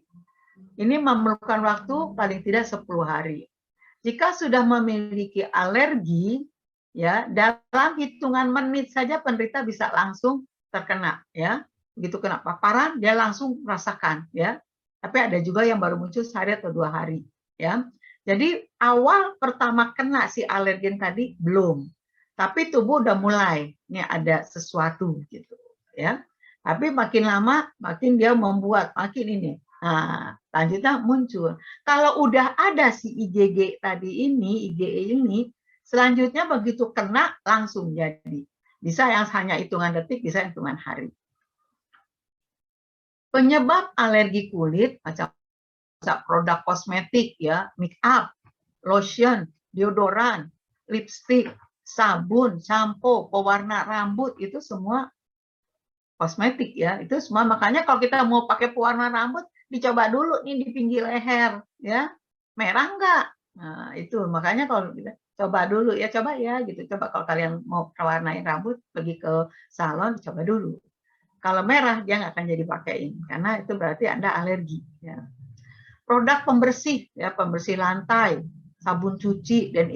Ini memerlukan waktu paling tidak 10 hari. Jika sudah memiliki alergi, ya, dalam hitungan menit saja penderita bisa langsung terkena, ya. Begitu kena paparan, dia langsung merasakan, ya. Tapi ada juga yang baru muncul sehari atau 2 hari, ya. Jadi awal pertama kena si alergen tadi belum, tapi tubuh udah mulai, ini ada sesuatu gitu, ya. Tapi makin lama makin dia membuat, makin ini. Nah, lanjutnya muncul. Kalau udah ada si IgE tadi ini, IgE ini, selanjutnya begitu kena langsung jadi. Bisa yang hanya hitungan detik, bisa hitungan hari. Penyebab alergi kulit macam produk kosmetik, ya, make up, lotion, deodoran, lipstick, sabun, sampo, pewarna rambut, itu semua kosmetik, ya. Itu semua, makanya kalau kita mau pakai pewarna rambut, dicoba dulu nih di pinggir leher, ya. Merah enggak? Nah, itu makanya kalau kita coba dulu, ya, coba ya gitu. Coba kalau kalian mau warnain rambut, pergi ke salon, coba dulu. Kalau merah dia nggak akan jadi pakein karena itu berarti Anda alergi, ya. Produk pembersih, ya, pembersih lantai, sabun cuci dan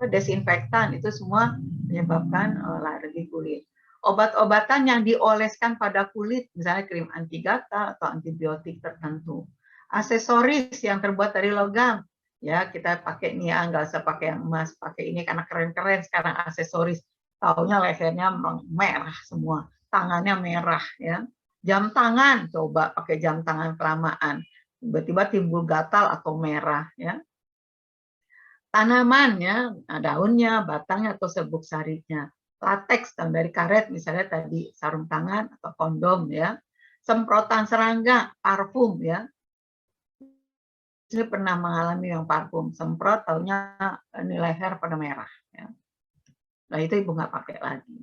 desinfektan itu semua menyebabkan alergi kulit. Obat-obatan yang dioleskan pada kulit, misalnya krim anti gatal atau antibiotik tertentu. Aksesoris yang terbuat dari logam, ya, kita pakai nih, ya, nggak usah pakai yang emas, pakai ini karena keren-keren sekarang aksesoris. Taunya lehernya merah semua, tangannya merah, ya. Jam tangan, coba pakai jam tangan kelamaan, tiba-tiba timbul gatal atau merah, ya. tanaman ya, daunnya, batangnya atau serbuk sarinya. Lateks dari karet misalnya tadi sarung tangan atau kondom ya. Semprotan serangga, parfum ya. Saya pernah mengalami yang parfum semprot, taunya ini leher pada merah ya. Nah itu ibu nggak pakai lagi.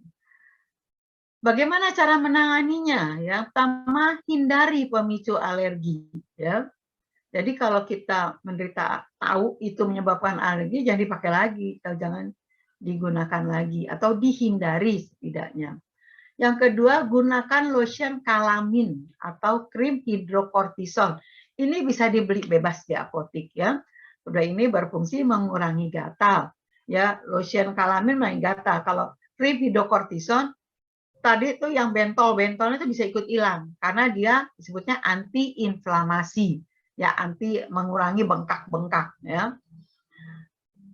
Bagaimana cara menanganinya? Ya, pertama hindari pemicu alergi ya. Jadi kalau kita menderita tahu itu menyebabkan alergi, jangan dipakai lagi, atau jangan digunakan lagi, atau dihindari setidaknya. Yang kedua, gunakan lotion kalamin atau krim hidrokortison. Ini bisa dibeli bebas di apotek ya. Udah ini berfungsi mengurangi gatal. Ya, lotion kalamin mengurangi gatal. Kalau krim hidrokortison tadi itu yang bentol-bentolnya itu bisa ikut hilang karena dia disebutnya anti-inflamasi. Ya, anti mengurangi bengkak-bengkak ya.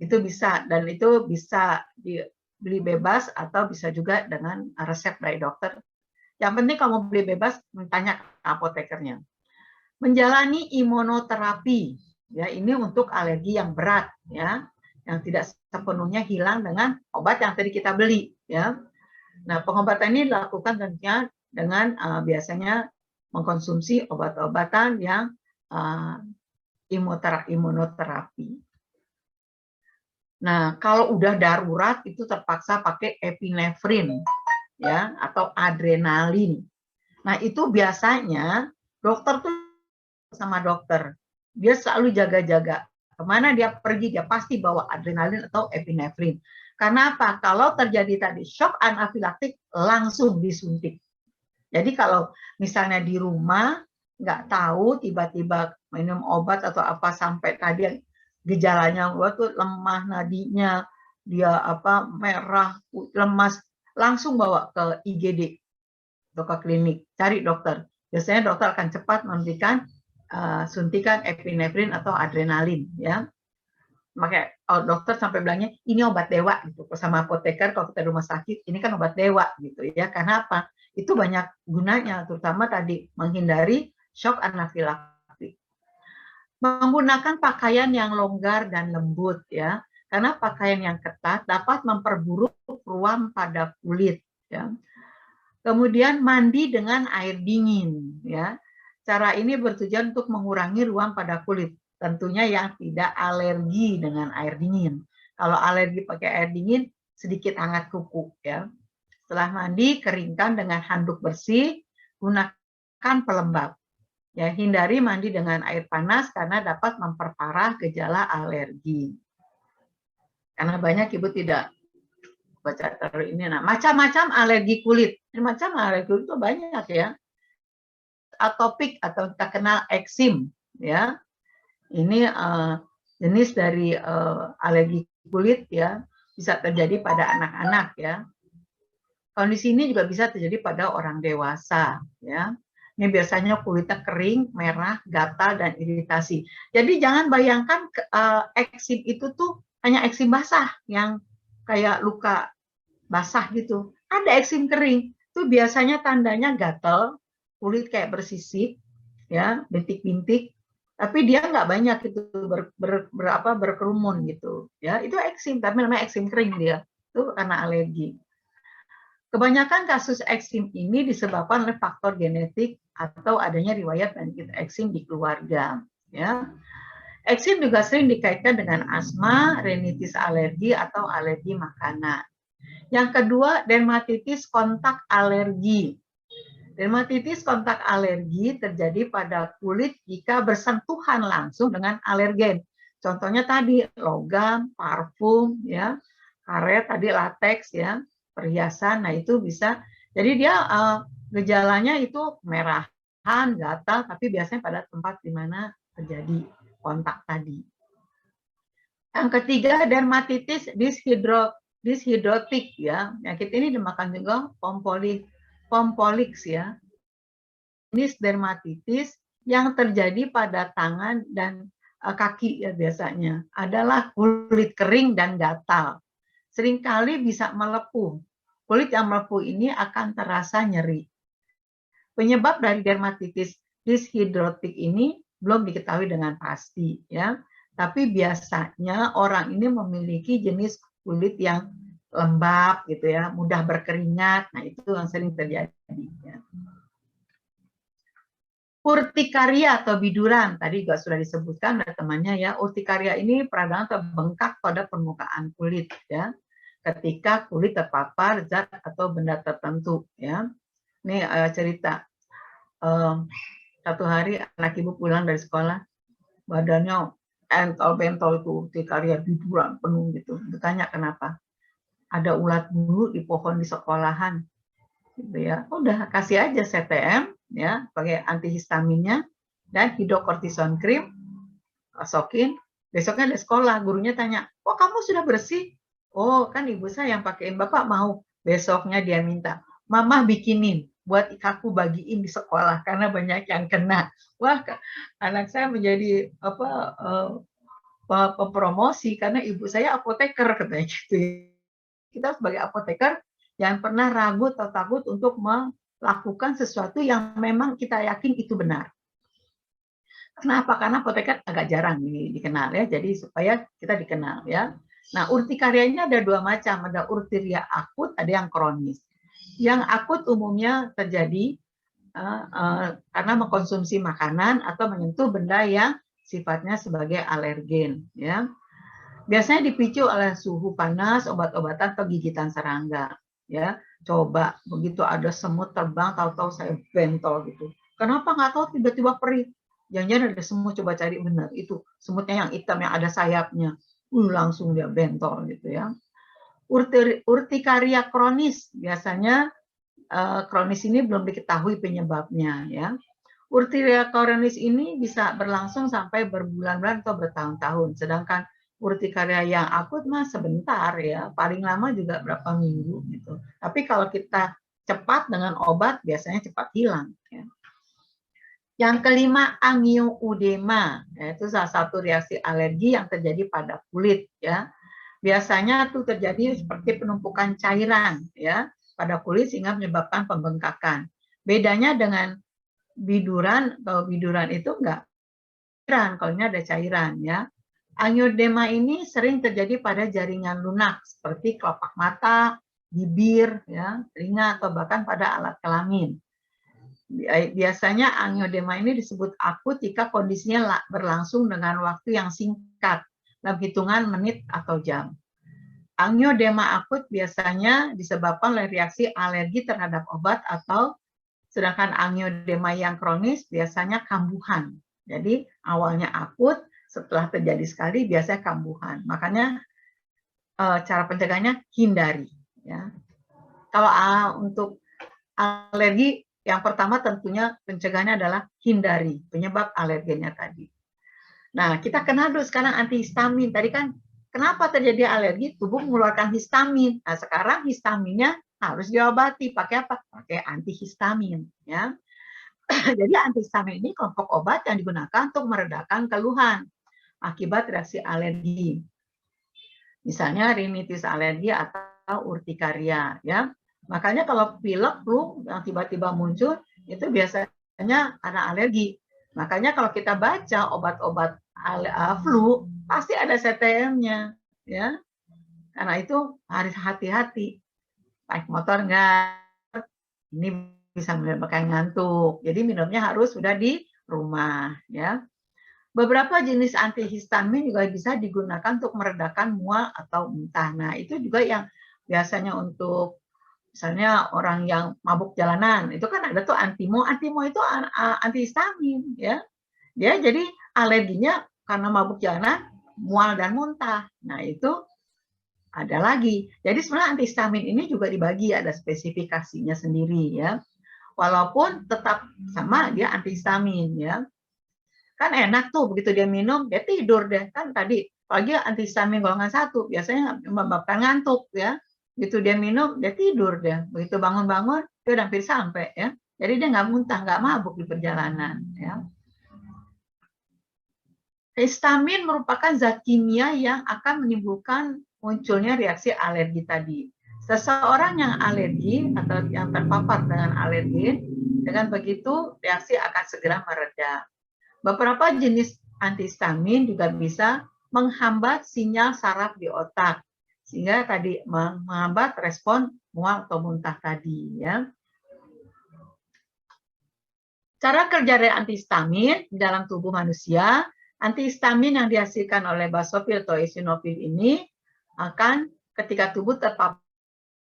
Itu bisa, dan itu bisa dibeli bebas atau bisa juga dengan resep dari dokter. Yang penting kalau mau beli bebas tanya ke apotekernya. Menjalani imunoterapi ya, ini untuk alergi yang berat ya, yang tidak sepenuhnya hilang dengan obat yang tadi kita beli ya. Nah, pengobatan ini dilakukan tentunya dengan biasanya mengkonsumsi obat-obatan yang imunoterapi. Nah, kalau udah darurat itu terpaksa pakai epinefrin ya atau adrenalin. Nah, itu biasanya dokter tuh sama dokter. Dia selalu jaga-jaga. Kemana dia pergi, dia pasti bawa adrenalin atau epinefrin. Karena apa? Kalau terjadi tadi shock anafilaktik, langsung disuntik. Jadi kalau misalnya di rumah nggak tahu tiba-tiba minum obat atau apa sampai tadi gejalanya tuh lemah nadinya, dia apa merah, lemas, langsung bawa ke IGD atau ke klinik, cari dokter. Biasanya dokter akan cepat memberikan suntikan epinefrin atau adrenalin ya. Makanya dokter sampai bilangnya ini obat dewa gitu sama apoteker kalau kita rumah sakit, ini kan obat dewa gitu ya. Karena apa? Itu banyak gunanya, terutama tadi menghindari shock anafilaktik. Menggunakan pakaian yang longgar dan lembut ya, karena pakaian yang ketat dapat memperburuk ruam pada kulit ya. Kemudian mandi dengan air dingin ya. Cara ini bertujuan untuk mengurangi ruam pada kulit, tentunya yang tidak alergi dengan air dingin. Kalau alergi pakai air dingin, sedikit hangat kuku ya. Setelah mandi, keringkan dengan handuk bersih, gunakan pelembab. Ya, hindari mandi dengan air panas karena dapat memperparah gejala alergi. Karena banyak ibu tidak baca ini. Nah, macam-macam alergi kulit. Macam alergi kulit itu banyak ya. Atopik atau kita kenal eksim ya. Ini jenis dari alergi kulit ya, bisa terjadi pada anak-anak ya. Kondisi ini juga bisa terjadi pada orang dewasa ya. Ini biasanya kulitnya kering, merah, gatal, dan iritasi. Jadi jangan bayangkan eksim itu tuh hanya eksim basah yang kayak luka basah gitu. Ada eksim kering, itu biasanya tandanya gatal, kulit kayak bersisik, ya, bintik-bintik. Tapi dia nggak banyak itu berkerumun gitu. Ya, itu eksim, tapi namanya eksim kering dia. Itu karena alergi. Kebanyakan kasus eksim ini disebabkan oleh faktor genetik atau adanya riwayat penyakit eksim di keluarga. Ya. Eksim juga sering dikaitkan dengan asma, rinitis alergi, atau alergi makanan. Yang kedua, dermatitis kontak alergi. Dermatitis kontak alergi terjadi pada kulit jika bersentuhan langsung dengan alergen. Contohnya tadi logam, parfum, ya, karet, tadi lateks, ya, perhiasan. Nah itu bisa. Jadi dia gejalanya itu merahan, gatal, tapi biasanya pada tempat di mana terjadi kontak tadi. Yang ketiga, dermatitis dishidrotik ya. Penyakit ini dinamakan juga pompolix ya. Jenis dermatitis yang terjadi pada tangan dan kaki ya biasanya adalah kulit kering dan gatal. Seringkali bisa melepuh. Kulit yang melepuh ini akan terasa nyeri. Penyebab dari dermatitis dishidrotik ini belum diketahui dengan pasti ya. Tapi biasanya orang ini memiliki jenis kulit yang lembab gitu ya, mudah berkeringat. Nah, itu yang sering terjadi ya. Urtikaria atau biduran, tadi juga sudah disebutkan oleh temannya ya. Urtikaria ini peradangan atau bengkak pada permukaan kulit ya, ketika kulit terpapar zat atau benda tertentu ya. Ini cerita, satu hari anak ibu pulang dari sekolah, badannya entol-bentol itu, urtikaria, biduran penuh gitu. Ditanya kenapa? Ada ulat bulu di pohon di sekolahan. Gitu ya. Udah kasih aja CTM ya, pakai antihistaminnya dan hidrokortison krim, pasokin. Besoknya di sekolah, gurunya tanya, "Oh, kamu sudah bersih?" "Oh, kan ibu saya yang pakein, Bapak mau?" Besoknya dia minta, "Mama bikinin buat aku bagiin di sekolah karena banyak yang kena." Wah, anak saya menjadi promosi karena ibu saya apoteker katanya gitu. Kita sebagai apoteker jangan pernah ragu atau takut untuk melakukan sesuatu yang memang kita yakin itu benar. Kenapa? Karena apoteker agak jarang dikenal ya, jadi supaya kita dikenal ya. Nah, urtikaria ini ada dua macam, ada urtikaria akut, ada yang kronis. Yang akut umumnya terjadi karena mengkonsumsi makanan atau menyentuh benda yang sifatnya sebagai alergen ya. Biasanya dipicu oleh suhu panas, obat-obatan atau gigitan serangga ya. Coba begitu ada semut terbang, tahu-tahu saya bentol gitu. Kenapa nggak tahu tiba-tiba perih? Jangan-jangan ada semut, coba cari benar itu semutnya yang hitam yang ada sayapnya. Langsung dia bentol gitu ya. Urtikaria kronis biasanya kronis ini belum diketahui penyebabnya ya. Urtikaria kronis ini bisa berlangsung sampai berbulan-bulan atau bertahun-tahun, sedangkan urtikaria yang akut mah sebentar ya, paling lama juga berapa minggu gitu. Tapi kalau kita cepat dengan obat biasanya cepat hilang ya. Yang kelima, angioedema, yaitu salah satu reaksi alergi yang terjadi pada kulit ya. Biasanya itu terjadi seperti penumpukan cairan ya pada kulit sehingga menyebabkan pembengkakan. Bedanya dengan biduran, kalau biduran itu enggak cairan, kalau ini ada cairan ya. Angioedema ini sering terjadi pada jaringan lunak seperti kelopak mata, bibir, ya, telinga atau bahkan pada alat kelamin. Biasanya angioedema ini disebut akut jika kondisinya berlangsung dengan waktu yang singkat, dalam hitungan menit atau jam. Angioedema akut biasanya disebabkan oleh reaksi alergi terhadap obat atau sedangkan angioedema yang kronis biasanya kambuhan. Jadi awalnya akut, setelah terjadi sekali biasanya kambuhan. Makanya cara pencegahannya hindari. Ya. Kalau untuk alergi, yang pertama tentunya pencegahannya adalah hindari penyebab alergennya tadi. Nah, kita kenal dulu sekarang antihistamin. Tadi kan kenapa terjadi alergi? Tubuh mengeluarkan histamin. Nah, sekarang histaminnya harus diobati. Pakai apa? Pakai antihistamin. Ya. Jadi antihistamin ini kelompok obat yang digunakan untuk meredakan keluhan akibat reaksi alergi. Misalnya rinitis alergi atau urtikaria. Ya. Makanya kalau pilek, flu yang tiba-tiba muncul, itu biasanya karena alergi. Makanya kalau kita baca obat-obat flu, pasti ada CTM-nya. Ya. Karena itu harus hati-hati. Naik motor enggak, ini bisa menyebabkan ngantuk. Jadi minumnya harus sudah di rumah. Ya. Beberapa jenis antihistamin juga bisa digunakan untuk meredakan mual atau muntah. Nah, itu juga yang biasanya untuk misalnya orang yang mabuk jalanan, itu kan ada tuh antimo. Antimo itu antihistamin, ya. Dia jadi alerginya karena mabuk jalanan, mual dan muntah. Nah, itu ada lagi. Jadi sebenarnya antihistamin ini juga dibagi, ada spesifikasinya sendiri, ya. Walaupun tetap sama dia antihistamin, ya. Kan enak tuh begitu dia minum dia tidur deh, kan tadi pagi antihistamin golongan 1 biasanya menyebabkan ngantuk ya, gitu dia minum dia tidur deh, begitu bangun-bangun dia udah hampir sampai ya, jadi dia nggak muntah nggak mabuk di perjalanan ya. Histamin merupakan zat kimia yang akan menimbulkan munculnya reaksi alergi tadi. Seseorang yang alergi atau yang terpapar dengan alergen, dengan begitu reaksi akan segera mereda. Beberapa jenis antihistamin juga bisa menghambat sinyal saraf di otak, sehingga tadi menghambat respon mual atau muntah tadi ya. Cara kerja dari antihistamin di dalam tubuh manusia, antihistamin yang dihasilkan oleh basofil atau eosinofil ini akan ketika tubuh terpapar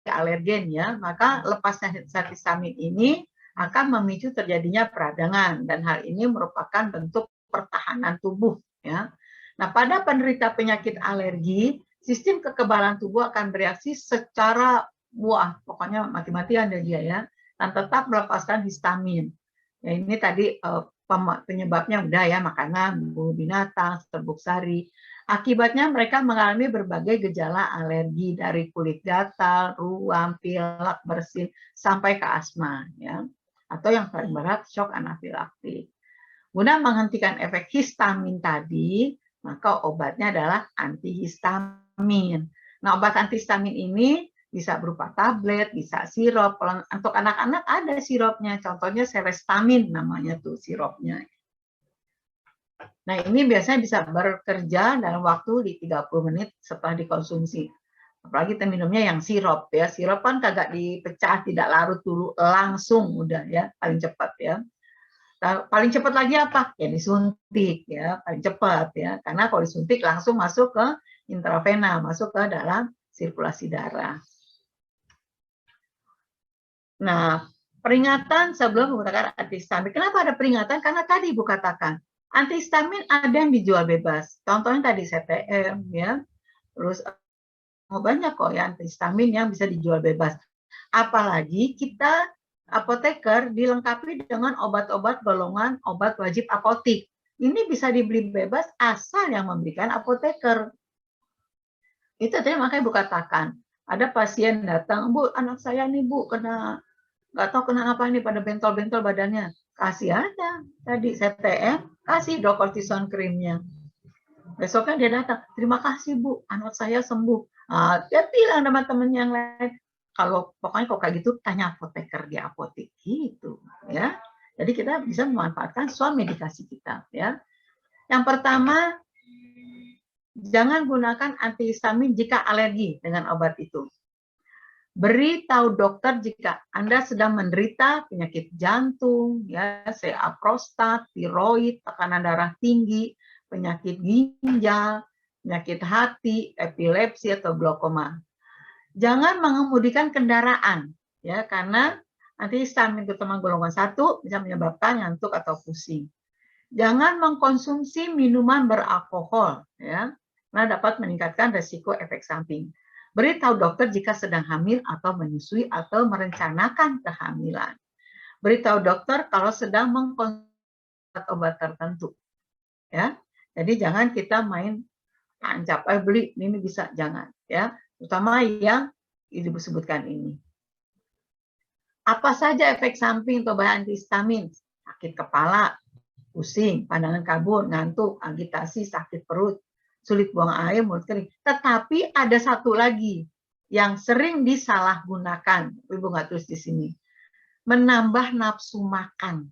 alergen ya, maka lepasnya antihistamin ini akan memicu terjadinya peradangan, dan hal ini merupakan bentuk pertahanan tubuh ya. Nah, pada penderita penyakit alergi, sistem kekebalan tubuh akan bereaksi secara pokoknya mati-matian dia ya, dan tetap melepaskan histamin. Ya, ini tadi penyebabnya udah ya, makanan, bumbu binatang, serbuk sari. Akibatnya mereka mengalami berbagai gejala alergi dari kulit gatal, ruam, pilek, bersin, sampai ke asma ya. Atau yang paling berat shock anafilaktik. Guna menghentikan efek histamin tadi, maka obatnya adalah antihistamin. Nah, obat antihistamin ini bisa berupa tablet, bisa sirup. Untuk anak-anak ada sirupnya, contohnya Serestamin namanya tuh sirupnya. Nah, ini biasanya bisa bekerja dalam waktu di 30 menit setelah dikonsumsi. Apalagi kita minumnya yang sirup ya. Sirup kan kagak dipecah, tidak larut dulu, langsung udah ya, paling cepat ya. Nah, paling cepat lagi apa? Ya disuntik ya, paling cepat ya. Karena kalau disuntik langsung masuk ke intravena, masuk ke dalam sirkulasi darah. Nah, peringatan sebelum menggunakan antihistamin. Kenapa ada peringatan? Karena tadi Ibu katakan, antihistamin ada yang dijual bebas. Contohnya tadi CTM, ya. Terus banyak kok ya antihistamin yang bisa dijual bebas. Apalagi kita apoteker dilengkapi dengan obat-obat golongan obat wajib apotik. Ini bisa dibeli bebas asal yang memberikan apoteker. Itu tadi makanya Ibu katakan, ada pasien datang, Bu, anak saya nih Bu, nggak tahu kena apa nih, pada bentol-bentol badannya. Kasih aja tadi CTM, kasih dokortison krimnya. Besoknya dia datang, terima kasih Bu, anak saya sembuh. Dia bilang sama temen yang lain, kalau pokoknya kok kayak gitu, tanya apoteker di apotek gitu ya. Jadi kita bisa memanfaatkan semua medikasi kita ya. Yang pertama, jangan gunakan antihistamin jika alergi dengan obat itu. Beri tahu dokter jika Anda sedang menderita penyakit jantung, ya, CA prostat, tiroid, tekanan darah tinggi, penyakit ginjal, penyakit hati, epilepsi atau glaukoma. Jangan mengemudikan kendaraan, ya, karena antihistamin terutama golongan 1 bisa menyebabkan ngantuk atau pusing. Jangan mengkonsumsi minuman beralkohol, ya, karena dapat meningkatkan resiko efek samping. Beritahu dokter jika sedang hamil atau menyusui atau merencanakan kehamilan. Beritahu dokter kalau sedang mengkonsumsi obat tertentu. Ya, jadi jangan kita main ancap, beli ini bisa, jangan. Ya, terutama yang Ibu sebutkan ini. Apa saja efek samping untuk obat antihistamin? Sakit kepala, pusing, pandangan kabur, ngantuk, agitasi, sakit perut, sulit buang air, mulut kering. Tetapi ada satu lagi yang sering disalahgunakan. Ibu nggak tulis di sini. Menambah nafsu makan.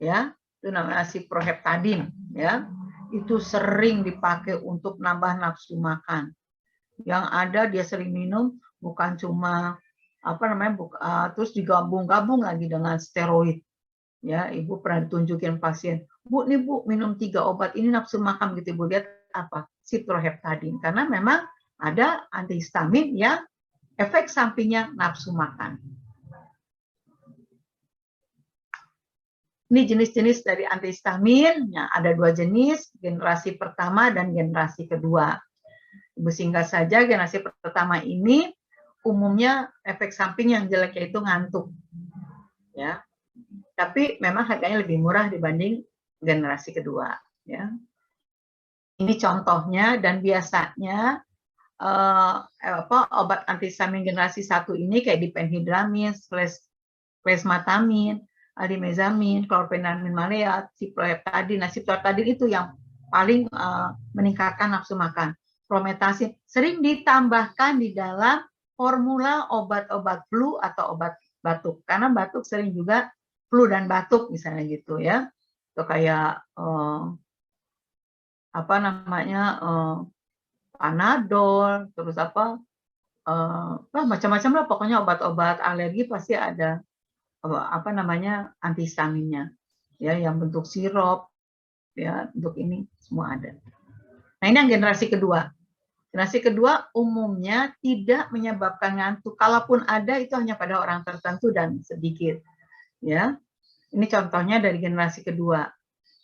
Ya, itu namanya ciproheptadin, ya. Itu sering dipakai untuk nambah nafsu makan. Yang ada dia sering minum bukan cuma terus digabung-gabung lagi dengan steroid. Ya, Ibu pernah ditunjukin pasien, Bu, nih Bu, minum 3 obat ini nafsu makan gitu, Ibu lihat apa? Ciproheptadin. Karena memang ada antihistamin yang efek sampingnya nafsu makan. Ini jenis-jenis dari antihistamin, ya, ada 2 jenis, generasi pertama dan generasi kedua. Ibu singkat saja, generasi pertama ini umumnya efek samping yang jelek yaitu ngantuk. Ya. Tapi memang harganya lebih murah dibanding generasi kedua. Ya. Ini contohnya, dan biasanya obat antihistamin generasi 1 ini kayak diphenhydramine, klesmatamin, aldimezamin, klorpenamin maleat, ciproheptadin. Nah, ciproheptadin itu yang paling meningkatkan nafsu makan. Prometasin sering ditambahkan di dalam formula obat-obat flu atau obat batuk. Karena batuk sering juga flu dan batuk misalnya gitu ya. Itu kayak apa namanya Panadol, terus macam-macam lah, pokoknya obat-obat alergi pasti ada apa namanya antihistaminnya, ya, yang bentuk sirup, ya, untuk ini semua ada. Nah, ini yang generasi kedua. Generasi kedua umumnya tidak menyebabkan ngantuk. Kalaupun ada, itu hanya pada orang tertentu dan sedikit. Ya, ini contohnya dari generasi kedua.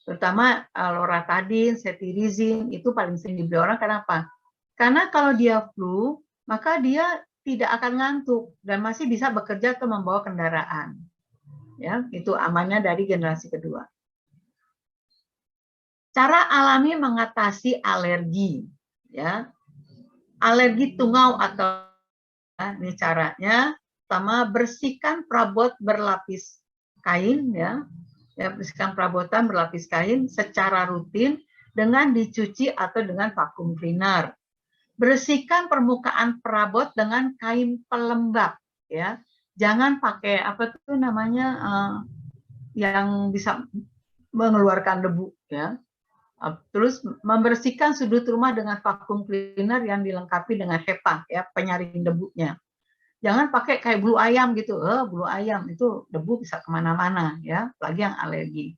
Terutama loratadin, cetirizine itu paling sering dibeli orang. Kenapa? Karena kalau dia flu, maka dia tidak akan ngantuk dan masih bisa bekerja atau membawa kendaraan. Ya, itu amannya dari generasi kedua. Cara alami mengatasi alergi, ya. Alergi tungau atau ini caranya, pertama bersihkan perabot berlapis kain, ya, bersihkan perabotan berlapis kain secara rutin dengan dicuci atau dengan vacuum cleaner. Bersihkan permukaan perabot dengan kain pelembab, ya. Jangan pakai apa tuh namanya yang bisa mengeluarkan debu, ya. Terus membersihkan sudut rumah dengan vacuum cleaner yang dilengkapi dengan HEPA, ya, penyaring debunya. Jangan pakai kayak bulu ayam gitu, bulu ayam itu debu bisa kemana-mana, ya, apalagi yang alergi.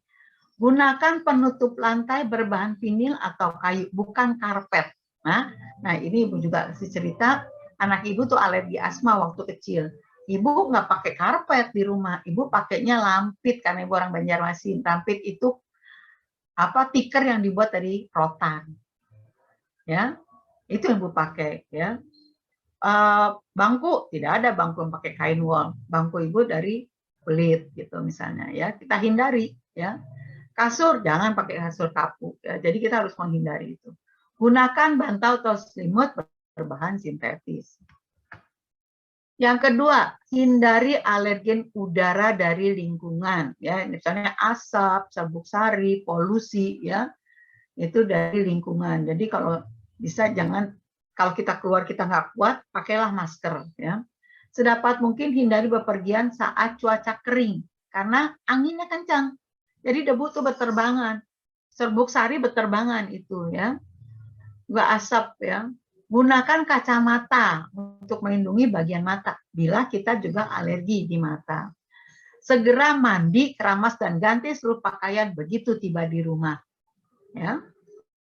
Gunakan penutup lantai berbahan vinil atau kayu, bukan karpet. Nah ini ibu juga kasih cerita, anak ibu tuh alergi asma waktu kecil. Ibu nggak pakai karpet di rumah, ibu pakainya lampit karena ibu orang Banjarmasin. Lampit itu apa tikar yang dibuat dari rotan, ya, itu yang ibu pakai, ya. Bangku tidak ada bangku yang pakai kain wol, bangku ibu dari kulit gitu misalnya, ya, kita hindari, ya. Kasur jangan pakai kasur kapuk, ya. Jadi kita harus menghindari itu. Gunakan bantal atau selimut berbahan sintetis. Yang kedua, hindari alergen udara dari lingkungan, ya, misalnya asap, serbuk sari, polusi, ya, itu dari lingkungan. Jadi kalau bisa jangan, kalau kita keluar kita nggak kuat, pakailah masker, ya. Sedapat mungkin hindari bepergian saat cuaca kering karena anginnya kencang. Jadi debu tuh berterbangan, serbuk sari berterbangan itu, ya, nggak asap, ya. Gunakan kacamata untuk melindungi bagian mata bila kita juga alergi di mata. Segera mandi, keramas dan ganti seluruh pakaian begitu tiba di rumah, ya.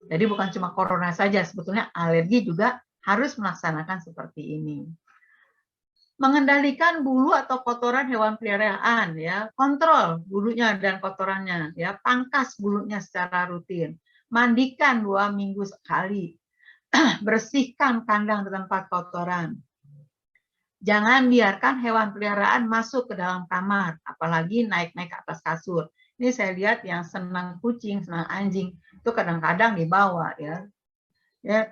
Jadi bukan cuma corona saja, sebetulnya alergi juga harus melaksanakan seperti ini. Mengendalikan bulu atau kotoran hewan peliharaan, ya, kontrol bulunya dan kotorannya, ya, pangkas bulunya secara rutin, mandikan 2 minggu sekali, bersihkan kandang tempat kotoran. Jangan biarkan hewan peliharaan masuk ke dalam kamar, apalagi naik-naik ke atas kasur. Ini saya lihat yang senang kucing, senang anjing, itu kadang-kadang dibawa, ya,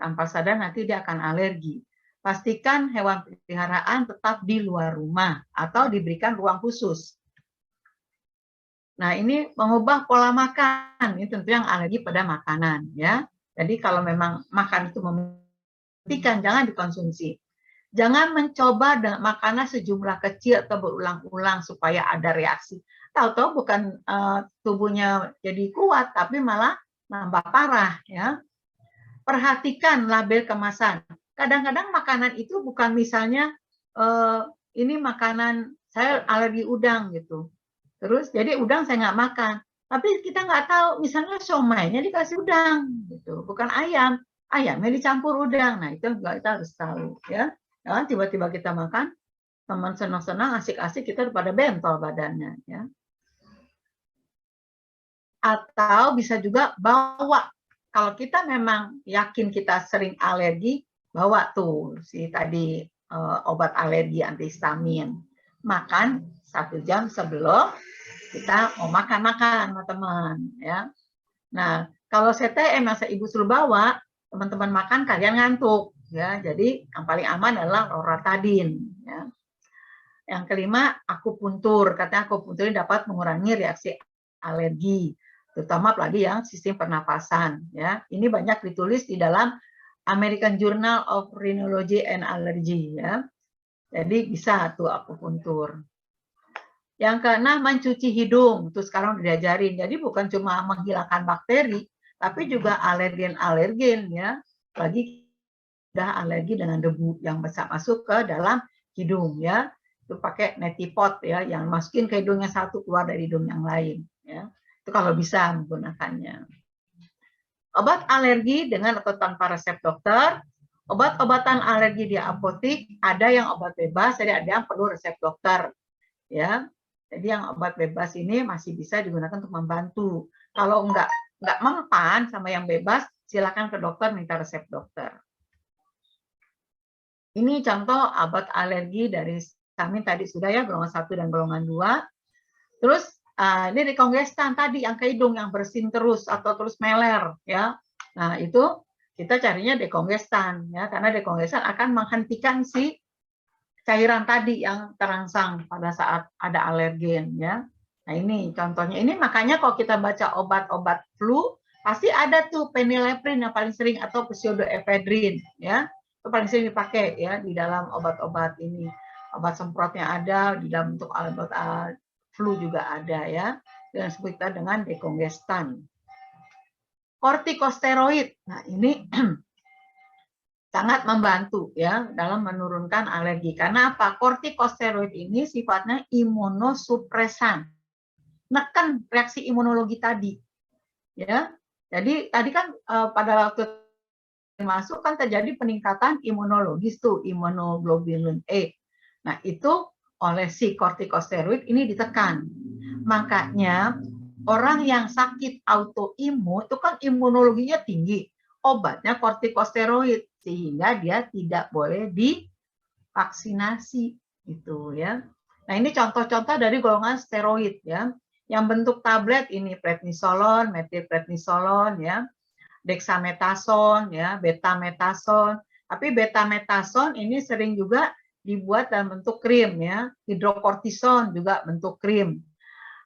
tanpa sadar nanti dia akan alergi. Pastikan hewan peliharaan tetap di luar rumah atau diberikan ruang khusus. Nah, ini mengubah pola makan, ini tentu yang alergi pada makanan, ya. Jadi kalau memang makan itu mematikan, jangan dikonsumsi. Jangan mencoba makanan sejumlah kecil atau berulang-ulang supaya ada reaksi. Tahu-tahu bukan tubuhnya jadi kuat, tapi malah nambah parah, ya. Perhatikan label kemasan. Kadang-kadang makanan itu bukan misalnya ini makanan saya alergi udang gitu. Terus jadi udang saya nggak makan. Tapi kita nggak tahu misalnya siomaynya dikasih udang gitu, bukan ayam. Ayamnya dicampur udang. Nah, itu kita harus tahu, ya. Jangan tiba-tiba kita makan, teman senang-senang, asik-asik, kita pada bentol badannya, ya. Atau bisa juga bawa, kalau kita memang yakin kita sering alergi, bawa tuh si tadi obat alergi antihistamin. Makan 1 jam sebelum kita mau makan teman-teman, ya. Nah, kalau CTM yang ibu suruh bawa, teman-teman makan kalian ngantuk, ya. Jadi yang paling aman adalah loratadin, ya. Yang kelima, akupuntur. Katanya akupuntur dapat mengurangi reaksi alergi, terutama apalagi yang sistem pernapasan, ya. Ini banyak ditulis di dalam American Journal of Rhinology and Allergy, ya. Jadi bisa tuh akupuntur. Yang keenam, mencuci hidung. Itu sekarang udah diajarin. Jadi bukan cuma menghilangkan bakteri, tapi juga alergen-alergen ya, bagi sudah alergi dengan debu yang bisa masuk ke dalam hidung ya. Itu pakai neti pot ya, yang masukin ke hidung yang satu, keluar dari hidung yang lain ya. Itu kalau bisa menggunakannya. Obat alergi dengan atau tanpa resep dokter. Obat-obatan alergi di apotik ada yang obat bebas, jadi ada yang perlu resep dokter ya. Jadi yang obat bebas ini masih bisa digunakan untuk membantu. Kalau enggak mempan sama yang bebas, silakan ke dokter minta resep dokter. Ini contoh obat alergi dari vitamin tadi sudah ya, golongan 1 dan golongan 2. Terus ini dekongestan tadi yang ke hidung yang bersin terus atau terus meler ya. Nah, itu kita carinya dekongestan ya, karena dekongestan akan menghentikan si cairan tadi yang terangsang pada saat ada alergen ya. Nah, ini contohnya. Ini makanya kalau kita baca obat-obat flu pasti ada tuh phenylephrine yang paling sering atau pseudoephedrine ya. Itu paling sering dipakai ya di dalam obat-obat ini. Obat semprotnya ada, di dalam bentuk obat flu juga ada ya. Dan sebut kita dengan dekongestan. Kortikosteroid. Nah, ini sangat membantu ya dalam menurunkan alergi. Karena apa? Kortikosteroid ini sifatnya imunosupresan. Neken reaksi imunologi tadi. Ya. Jadi tadi kan pada waktu masuk kan terjadi peningkatan imunologis tuh, imunoglobulin E. Nah, itu oleh si kortikosteroid ini ditekan. Makanya orang yang sakit autoimun itu kan imunologinya tinggi. Obatnya kortikosteroid sehingga dia tidak boleh divaksinasi gitu ya. Nah, ini contoh-contoh dari golongan steroid ya. Yang bentuk tablet ini prednisolon, metilprednisolon ya. Dexamethasone ya, betamethasone. Tapi betamethasone ini sering juga dibuat dalam bentuk krim ya. Hidrokortison juga bentuk krim.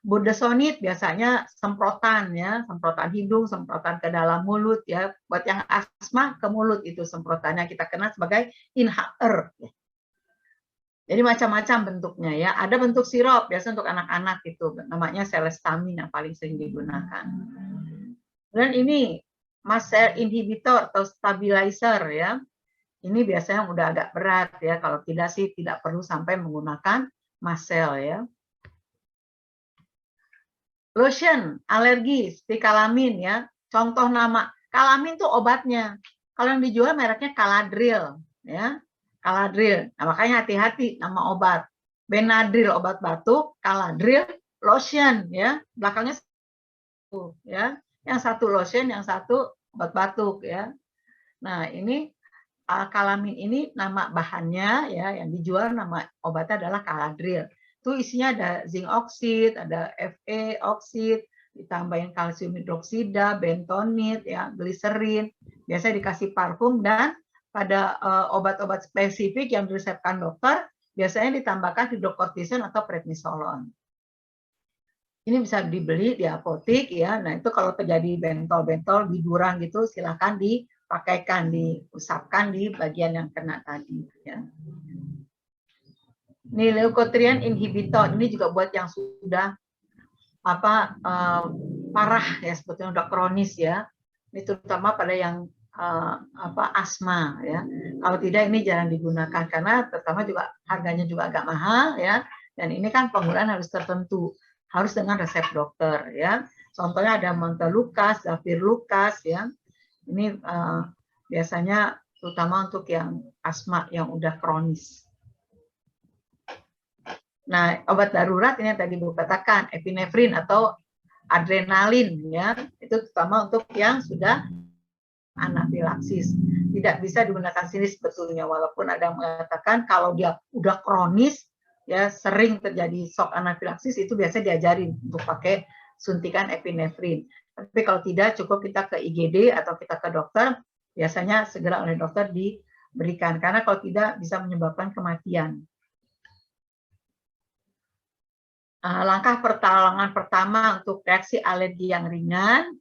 Budesonid biasanya semprotan ya, semprotan hidung, semprotan ke dalam mulut ya. Buat yang asma ke mulut itu semprotannya kita kenal sebagai inhaler. Jadi macam-macam bentuknya ya. Ada bentuk sirup biasa untuk anak-anak itu namanya Celestamin yang paling sering digunakan. Dan ini mast cell inhibitor atau stabilizer ya. Ini biasanya udah agak berat ya. Kalau tidak sih tidak perlu sampai menggunakan mast cell ya. Lotion alergi seperti Calamine ya. Contoh nama Calamine tuh obatnya. Kalau yang dijual mereknya Caladril ya. Caladril. Nah, makanya hati-hati nama obat. Benadryl obat batuk, Caladril lotion ya. Belakangnya ya. Yang satu lotion, yang satu obat batuk ya. Nah, ini Calamine ini nama bahannya ya, yang dijual nama obatnya adalah Caladril. Itu isinya ada zinc oksid, ada Fe oksid, ditambahin kalsium hidroksida, bentonit ya, gliserin. Biasanya dikasih parfum dan pada obat-obat spesifik yang diresepkan dokter biasanya ditambahkan hidrokortison atau prednisolon. Ini bisa dibeli di apotik ya. Nah, itu kalau terjadi bentol-bentol, biduran gitu, silakan dipakaikan, diusapkan di bagian yang kena tadi ya. Ini leukotriene inhibitor, ini juga buat yang sudah parah ya, sebetulnya udah kronis ya. Ini terutama pada yang asma ya. Kalau tidak ini jarang digunakan karena terutama juga harganya juga agak mahal ya. Dan ini kan penggunaan harus tertentu. Harus dengan resep dokter ya. Contohnya ada Montelukast, Dapirlukast ya. Ini biasanya terutama untuk yang asma yang udah kronis. Nah, obat darurat ini yang tadi Bu katakan, epinefrin atau adrenalin ya. Itu terutama untuk yang sudah anafilaksis. Tidak bisa digunakan sini sebetulnya walaupun ada yang mengatakan kalau dia udah kronis ya sering terjadi shock anafilaksis itu biasa diajarin untuk pakai suntikan epinefrin. Tapi kalau tidak cukup kita ke IGD atau kita ke dokter, biasanya segera oleh dokter diberikan karena kalau tidak bisa menyebabkan kematian. Langkah pertolongan pertama untuk reaksi alergi yang ringan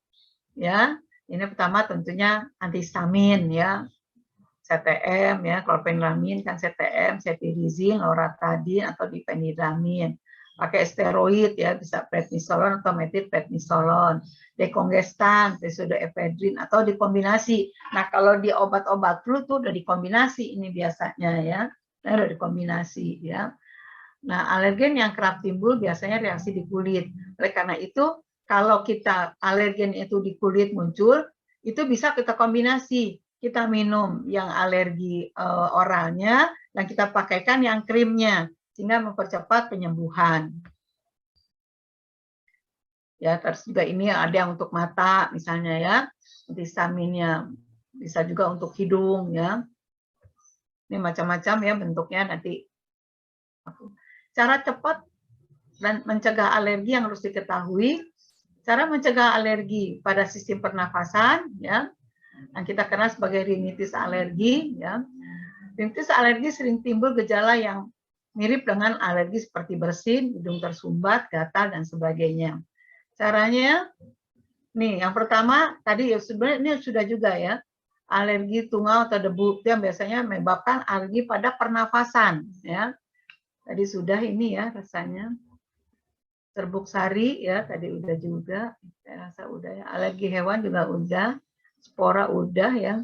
ya. Ini pertama tentunya antihistamin ya. CTM ya, klorfeniramine kan CTM, cetirizine, loratadine atau difeniramine. pakai steroid ya, bisa prednisolon atau methylprednisolon, dekongestan, pseudoephedrine atau dikombinasi. Nah, kalau di obat-obat flu tuh udah dikombinasi ini biasanya ya. Nah, udah dikombinasi ya. Nah, alergen yang kerap timbul biasanya reaksi di kulit. Oleh karena itu, kalau kita alergen itu di kulit muncul, itu bisa kita kombinasi. Kita minum yang alergi oralnya dan kita pakaikan yang krimnya sehingga mempercepat penyembuhan. Ya, terus juga ini ada yang untuk mata misalnya ya, antihistaminnya, bisa juga untuk hidung ya. Ini macam-macam ya bentuknya nanti. Cara cepat dan mencegah alergi yang harus diketahui. Cara mencegah alergi pada sistem pernafasan ya, yang kita kenal sebagai rinitis alergi ya. Rinitis alergi sering timbul gejala yang mirip dengan alergi seperti bersin, hidung tersumbat, gatal dan sebagainya. Caranya nih, yang pertama tadi ya sebenarnya ini sudah juga ya. Alergi tungau atau debu yang biasanya menyebabkan alergi pada pernafasan ya. Tadi sudah ini ya rasanya. Serbuk sari ya tadi udah juga, saya rasa udah ya. Alergi hewan juga udah, spora udah ya.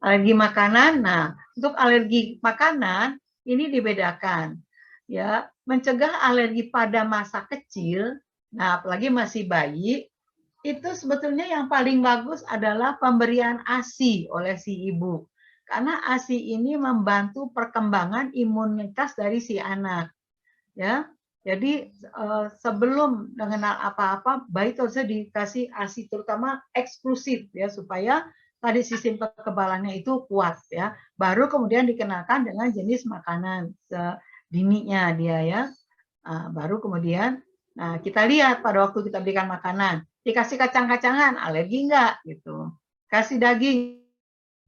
Alergi makanan, nah untuk alergi makanan ini dibedakan ya. Mencegah alergi pada masa kecil, nah apalagi masih bayi, itu sebetulnya yang paling bagus adalah pemberian ASI oleh si ibu. Karena ASI ini membantu perkembangan imunitas dari si anak. Ya, jadi sebelum mengenal apa-apa, bayi itu harusnya dikasih ASI terutama eksklusif ya supaya tadi sistem kekebalannya itu kuat ya. Baru kemudian dikenalkan dengan jenis makanan sedininya dia ya. Baru kemudian, nah kita lihat pada waktu kita berikan makanan, dikasih kacang-kacangan, alergi enggak gitu. Kasih daging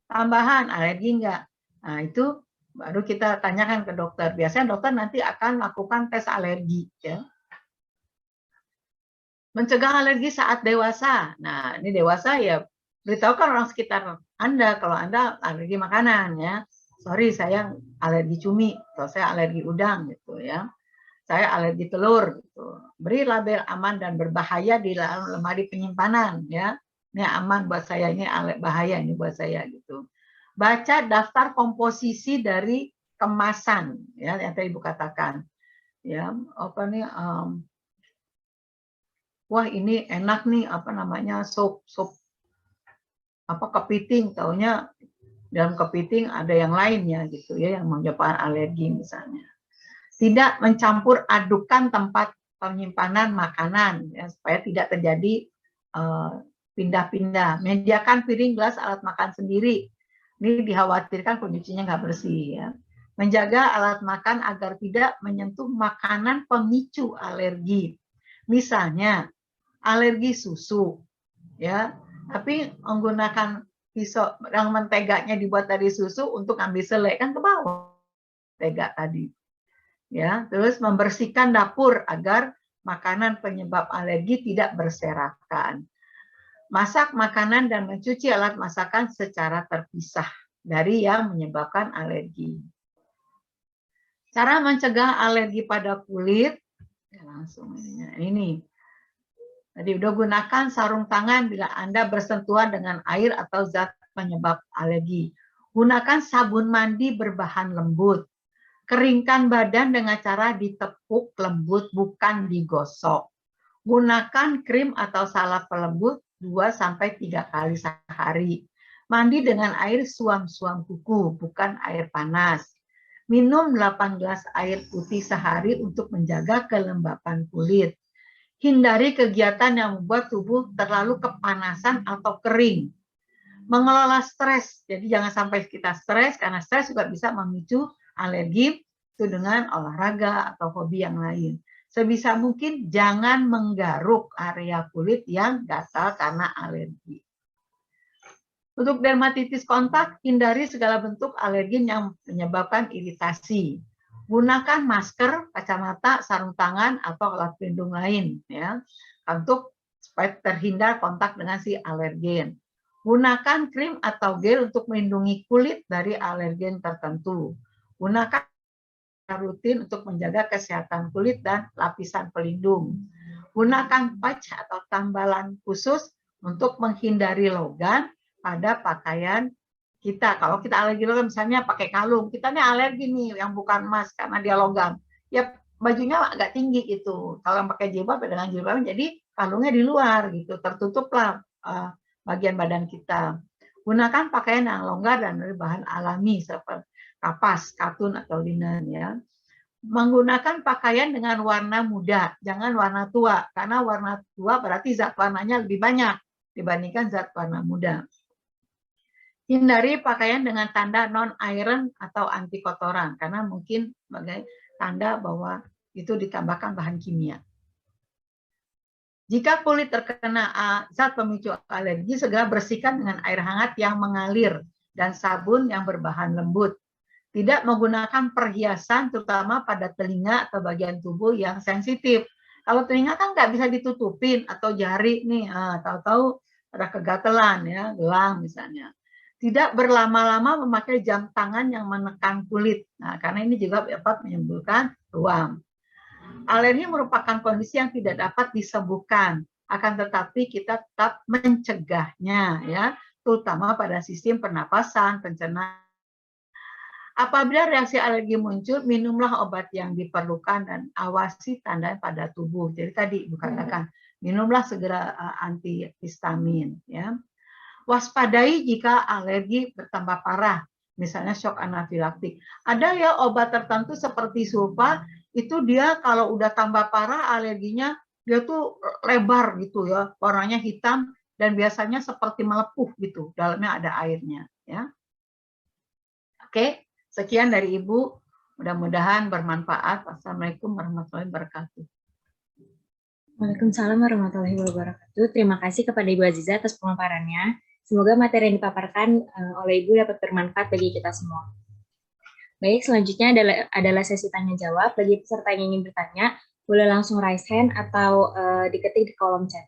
tambahan, alergi enggak. Nah itu baru kita tanyakan ke dokter. Biasanya dokter nanti akan melakukan tes alergi. Ya. Mencegah alergi saat dewasa. Nah ini dewasa ya beritahukan orang sekitar Anda kalau Anda alergi makanan ya. Sorry saya alergi cumi atau saya alergi udang gitu ya. Saya alergi telur gitu. Beri label aman dan berbahaya di dalam lemari penyimpanan ya. Ini aman buat saya, ini bahaya ini buat saya gitu. Baca daftar komposisi dari kemasan ya yang tadi Ibu katakan. Ya, apa nih wah ini enak nih apa namanya sop apa kepiting, taunya dalam kepiting ada yang lainnya gitu ya yang menyebabkan alergi misalnya. Tidak mencampur adukan tempat penyimpanan makanan ya, supaya tidak terjadi pindah-pindah. Menyediakan piring, gelas, alat makan sendiri. Ini dikhawatirkan kondisinya nggak bersih ya. Menjaga alat makan agar tidak menyentuh makanan pemicu alergi. Misalnya alergi susu ya, tapi menggunakan pisau yang menteganya dibuat dari susu untuk ambil selai kan ke bawah mentega tadi. Ya, terus membersihkan dapur agar makanan penyebab alergi tidak berserakan. Masak makanan dan mencuci alat masakan secara terpisah dari yang menyebabkan alergi. Cara mencegah alergi pada kulit, ya langsung ini. Jadi udah gunakan sarung tangan bila Anda bersentuhan dengan air atau zat penyebab alergi. Gunakan sabun mandi berbahan lembut. Keringkan badan dengan cara ditepuk lembut, bukan digosok. Gunakan krim atau salep pelembut 2-3 kali sehari. Mandi dengan air suam-suam kuku, bukan air panas. Minum 8 gelas air putih sehari untuk menjaga kelembapan kulit. Hindari kegiatan yang membuat tubuh terlalu kepanasan atau kering. Mengelola stres, jadi jangan sampai kita stres, karena stres juga bisa memicu alergi itu dengan olahraga atau hobi yang lain. Sebisa mungkin jangan menggaruk area kulit yang gatal karena alergi. Untuk dermatitis kontak, hindari segala bentuk alergen yang menyebabkan iritasi. Gunakan masker, kacamata, sarung tangan, atau alat pelindung lain ya, untuk supaya terhindar kontak dengan si alergen. Gunakan krim atau gel untuk melindungi kulit dari alergen tertentu. Gunakan rutin untuk menjaga kesehatan kulit dan lapisan pelindung. Gunakan patch atau tambalan khusus untuk menghindari logam pada pakaian kita. Kalau kita alergi logam, misalnya pakai kalung, kita nih alergi nih yang bukan emas karena dia logam. Ya bajunya agak tinggi gitu. Kalau yang pakai jilbab dengan jilbab, jadi kalungnya di luar gitu, tertutuplah bagian badan kita. Gunakan pakaian yang longgar dan dari bahan alami seperti kapas, katun atau linen ya. Menggunakan pakaian dengan warna muda, jangan warna tua, karena warna tua berarti zat warnanya lebih banyak dibandingkan zat warna muda. Hindari pakaian dengan tanda non-iron atau anti kotoran, karena mungkin sebagai tanda bahwa itu ditambahkan bahan kimia. Jika kulit terkena zat pemicu alergi, segera bersihkan dengan air hangat yang mengalir dan sabun yang berbahan lembut. Tidak menggunakan perhiasan, terutama pada telinga atau bagian tubuh yang sensitif. Kalau telinga kan nggak bisa ditutupin, atau jari nih, tahu-tahu ada kegatelan ya, gelang misalnya. Tidak berlama-lama memakai jam tangan yang menekan kulit. Nah, karena ini juga dapat menimbulkan ruam. Alergi merupakan kondisi yang tidak dapat disembuhkan, akan tetapi kita tetap mencegahnya, ya, terutama pada sistem pernapasan, pencernaan. Apabila reaksi alergi muncul, minumlah obat yang diperlukan dan awasi tanda pada tubuh. Jadi tadi Ibu katakan, minumlah segera antihistamin. Ya. Waspadai jika alergi bertambah parah, misalnya shock anafilaktik. Ada ya obat tertentu seperti sulfa, itu dia kalau udah tambah parah alerginya, dia tuh lebar gitu ya, warnanya hitam dan biasanya seperti melepuh gitu, dalamnya ada airnya. Ya. Oke. Sekian dari Ibu, mudah-mudahan bermanfaat. Assalamualaikum warahmatullahi wabarakatuh.
Waalaikumsalam warahmatullahi wabarakatuh. Terima kasih kepada Ibu Aziza atas pemaparannya. Semoga materi yang dipaparkan oleh Ibu dapat bermanfaat bagi kita semua. Baik, selanjutnya adalah sesi tanya-jawab. Bagi peserta yang ingin bertanya, boleh langsung raise hand atau diketik di kolom chat.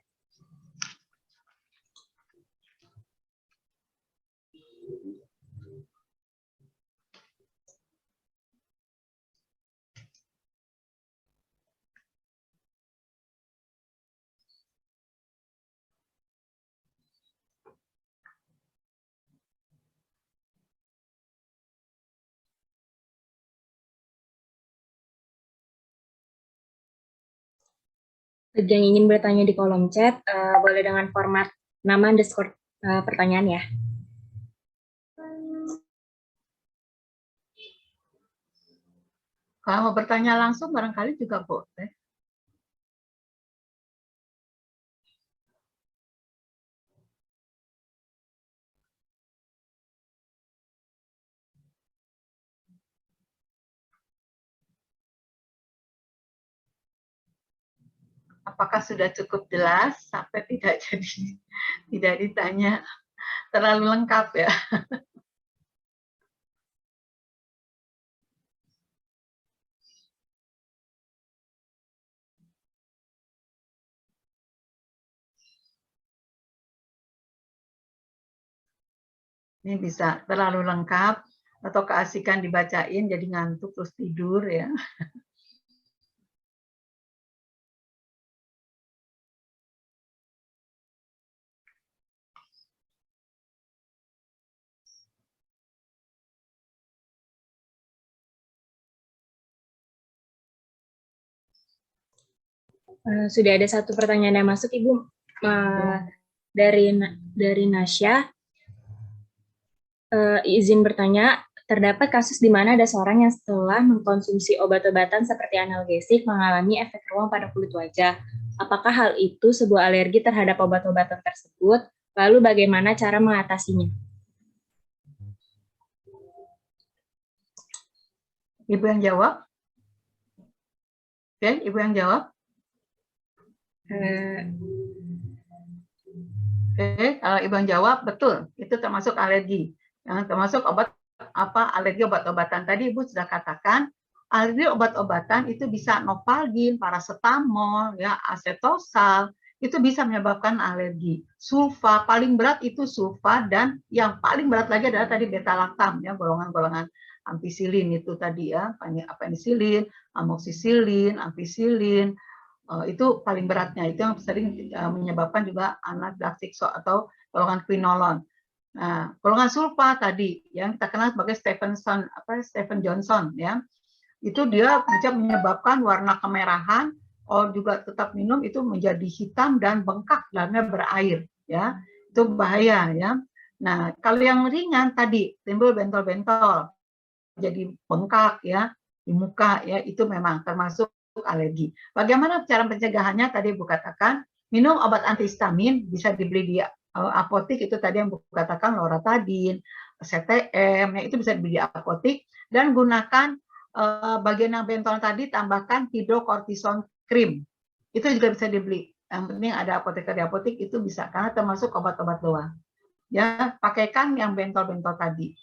Bagi yang ingin bertanya di kolom chat, boleh dengan format nama underscore pertanyaan ya.
Kalau mau bertanya langsung, barangkali juga boleh. Apakah sudah cukup jelas sampai tidak ditanya terlalu lengkap ya? Ini bisa terlalu lengkap atau keasikan dibacain jadi ngantuk terus tidur ya.
Sudah ada satu pertanyaan yang masuk, Ibu, dari Nasya. Izin bertanya, terdapat kasus di mana ada seorang yang setelah mengkonsumsi obat-obatan seperti analgesik mengalami efek ruam pada kulit wajah. Apakah hal itu sebuah alergi terhadap obat-obatan tersebut? Lalu bagaimana cara mengatasinya?
Ibu yang jawab? Oke, Ibu yang jawab? Oke, kalau Ibu yang jawab, betul. Itu termasuk alergi. Yang termasuk alergi obat-obatan. Tadi Ibu sudah katakan, alergi obat-obatan itu bisa Novalgin, paracetamol, ya, acetosal, itu bisa menyebabkan alergi. Sulfa paling berat itu sulfa, dan yang paling berat lagi adalah tadi beta-laktam ya, golongan-golongan ampicillin itu tadi ya, penicillin, amoxicillin, ampicillin, itu paling beratnya, itu yang sering menyebabkan juga anafilaktik shock atau golongan quinolone. Nah, golongan sulfa tadi yang kita kenal sebagai Stephen Johnson ya, itu dia bisa menyebabkan warna kemerahan, juga tetap minum itu menjadi hitam dan bengkak, dalamnya berair ya, itu bahaya ya. Nah, kalau yang ringan tadi timbul bentol-bentol, jadi bengkak ya di muka ya, itu memang termasuk alergi. Bagaimana cara pencegahannya? Tadi Bu katakan minum obat antihistamin, bisa dibeli di apotik, itu tadi yang Bu katakan loratadin, CTM, ya, itu bisa dibeli di apotik, dan gunakan bagian yang bentol tadi tambahkan hidrokortison krim, itu juga bisa dibeli. Yang penting ada apoteker di apotik, itu bisa, karena termasuk obat-obat doang. Ya, pakaikan yang bentol-bentol tadi.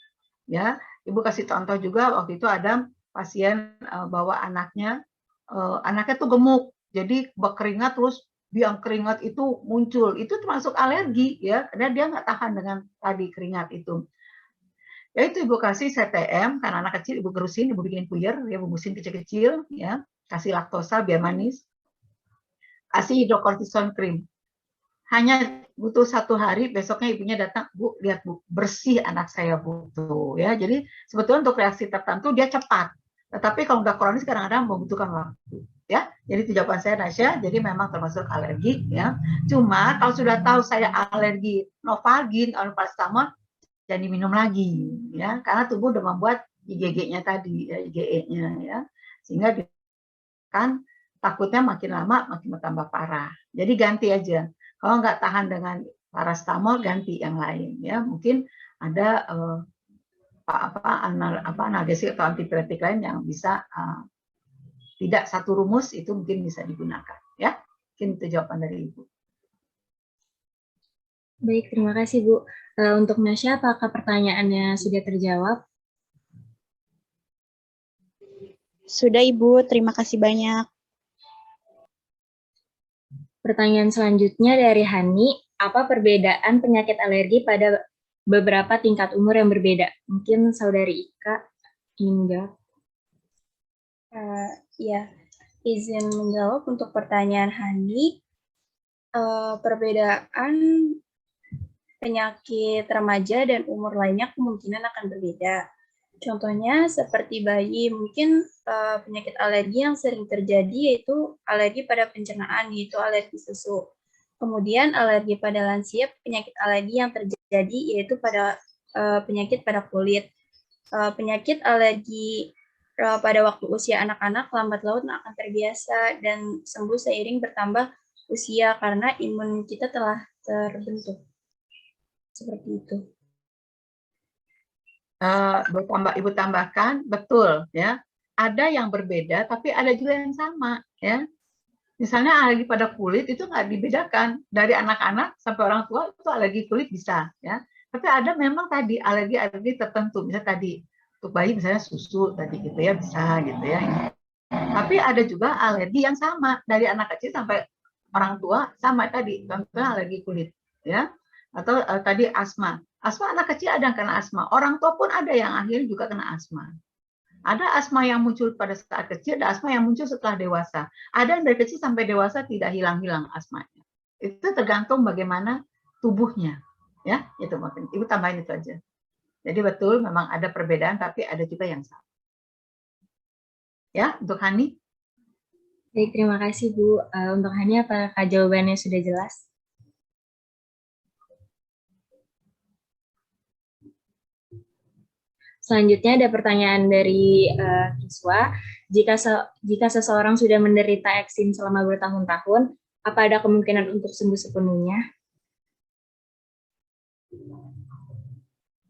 Ya, Ibu kasih contoh juga waktu itu ada pasien bawa anaknya tuh gemuk, jadi berkeringat, terus biang keringat itu muncul, itu termasuk alergi ya, karena dia nggak tahan dengan tadi keringat itu. Ya itu Ibu kasih CTM, karena anak kecil Ibu gerusin, Ibu bikin puyer, ya bungkusin kecil-kecil, ya kasih laktosa biar manis, kasih hidrokortison krim. Hanya butuh 1 hari, besoknya ibunya datang, Bu, lihat Bu, bersih anak saya Bu, tuh ya. Jadi sebetulnya untuk reaksi tertentu dia cepat, tetapi kalau nggak kronis kadang-kadang membutuhkan waktu. Ya, jadi itu jawaban saya Nasya. Jadi memang termasuk alergi ya. Cuma kalau sudah tahu saya alergi Novalgin atau paracetamol, jangan diminum lagi ya, karena tubuh udah membuat IgG-nya tadi ya, IgE-nya ya, sehingga kan takutnya makin lama makin bertambah parah. Jadi ganti aja. Kalau nggak tahan dengan paracetamol, ganti yang lain ya. Mungkin ada analgesik atau antipiretik lain yang bisa tidak satu rumus, itu mungkin bisa digunakan ya. Mungkin itu jawaban dari Ibu.
Baik, terima kasih Bu. Untuk Nasya, apakah pertanyaannya sudah terjawab?
Sudah Ibu, terima kasih banyak.
Pertanyaan selanjutnya dari Hani, apa perbedaan penyakit alergi pada beberapa tingkat umur yang berbeda? Mungkin Saudari Ika ingin menjawab.
Ya, izin menjawab untuk pertanyaan Hani. Perbedaan penyakit remaja dan umur lainnya kemungkinan akan berbeda. Contohnya seperti bayi, mungkin penyakit alergi yang sering terjadi yaitu alergi pada pencernaan, yaitu alergi susu. Kemudian alergi pada lansia, penyakit alergi yang terjadi yaitu pada penyakit pada kulit. Penyakit alergi pada waktu usia anak-anak lambat laun akan terbiasa dan sembuh seiring bertambah usia karena imun kita telah terbentuk. Seperti itu.
Ibu tambahkan, betul ya. Ada yang berbeda, tapi ada juga yang sama ya. Misalnya alergi pada kulit itu nggak dibedakan dari anak-anak sampai orang tua, itu alergi kulit bisa ya. Tapi ada memang tadi alergi tertentu, misalnya tadi untuk bayi misalnya susu tadi gitu ya, bisa gitu ya. Tapi ada juga alergi yang sama dari anak kecil sampai orang tua, sama tadi contohnya alergi kulit ya, atau tadi asma. Asma anak kecil ada yang kena asma, orang tua pun ada yang akhirnya juga kena asma. Ada asma yang muncul pada saat kecil, ada asma yang muncul setelah dewasa. Ada yang dari kecil sampai dewasa tidak hilang-hilang asmanya. Itu tergantung bagaimana tubuhnya. Ya, itu mungkin. Ibu tambahin itu aja. Jadi betul memang ada perbedaan, tapi ada juga yang sama. Ya, untuk Hani.
Baik, terima kasih Bu. Untuk Hani, apakah jawabannya sudah jelas? Selanjutnya ada pertanyaan dari siswa. Jika seseorang sudah menderita eksim selama bertahun-tahun, apa ada kemungkinan untuk sembuh sepenuhnya?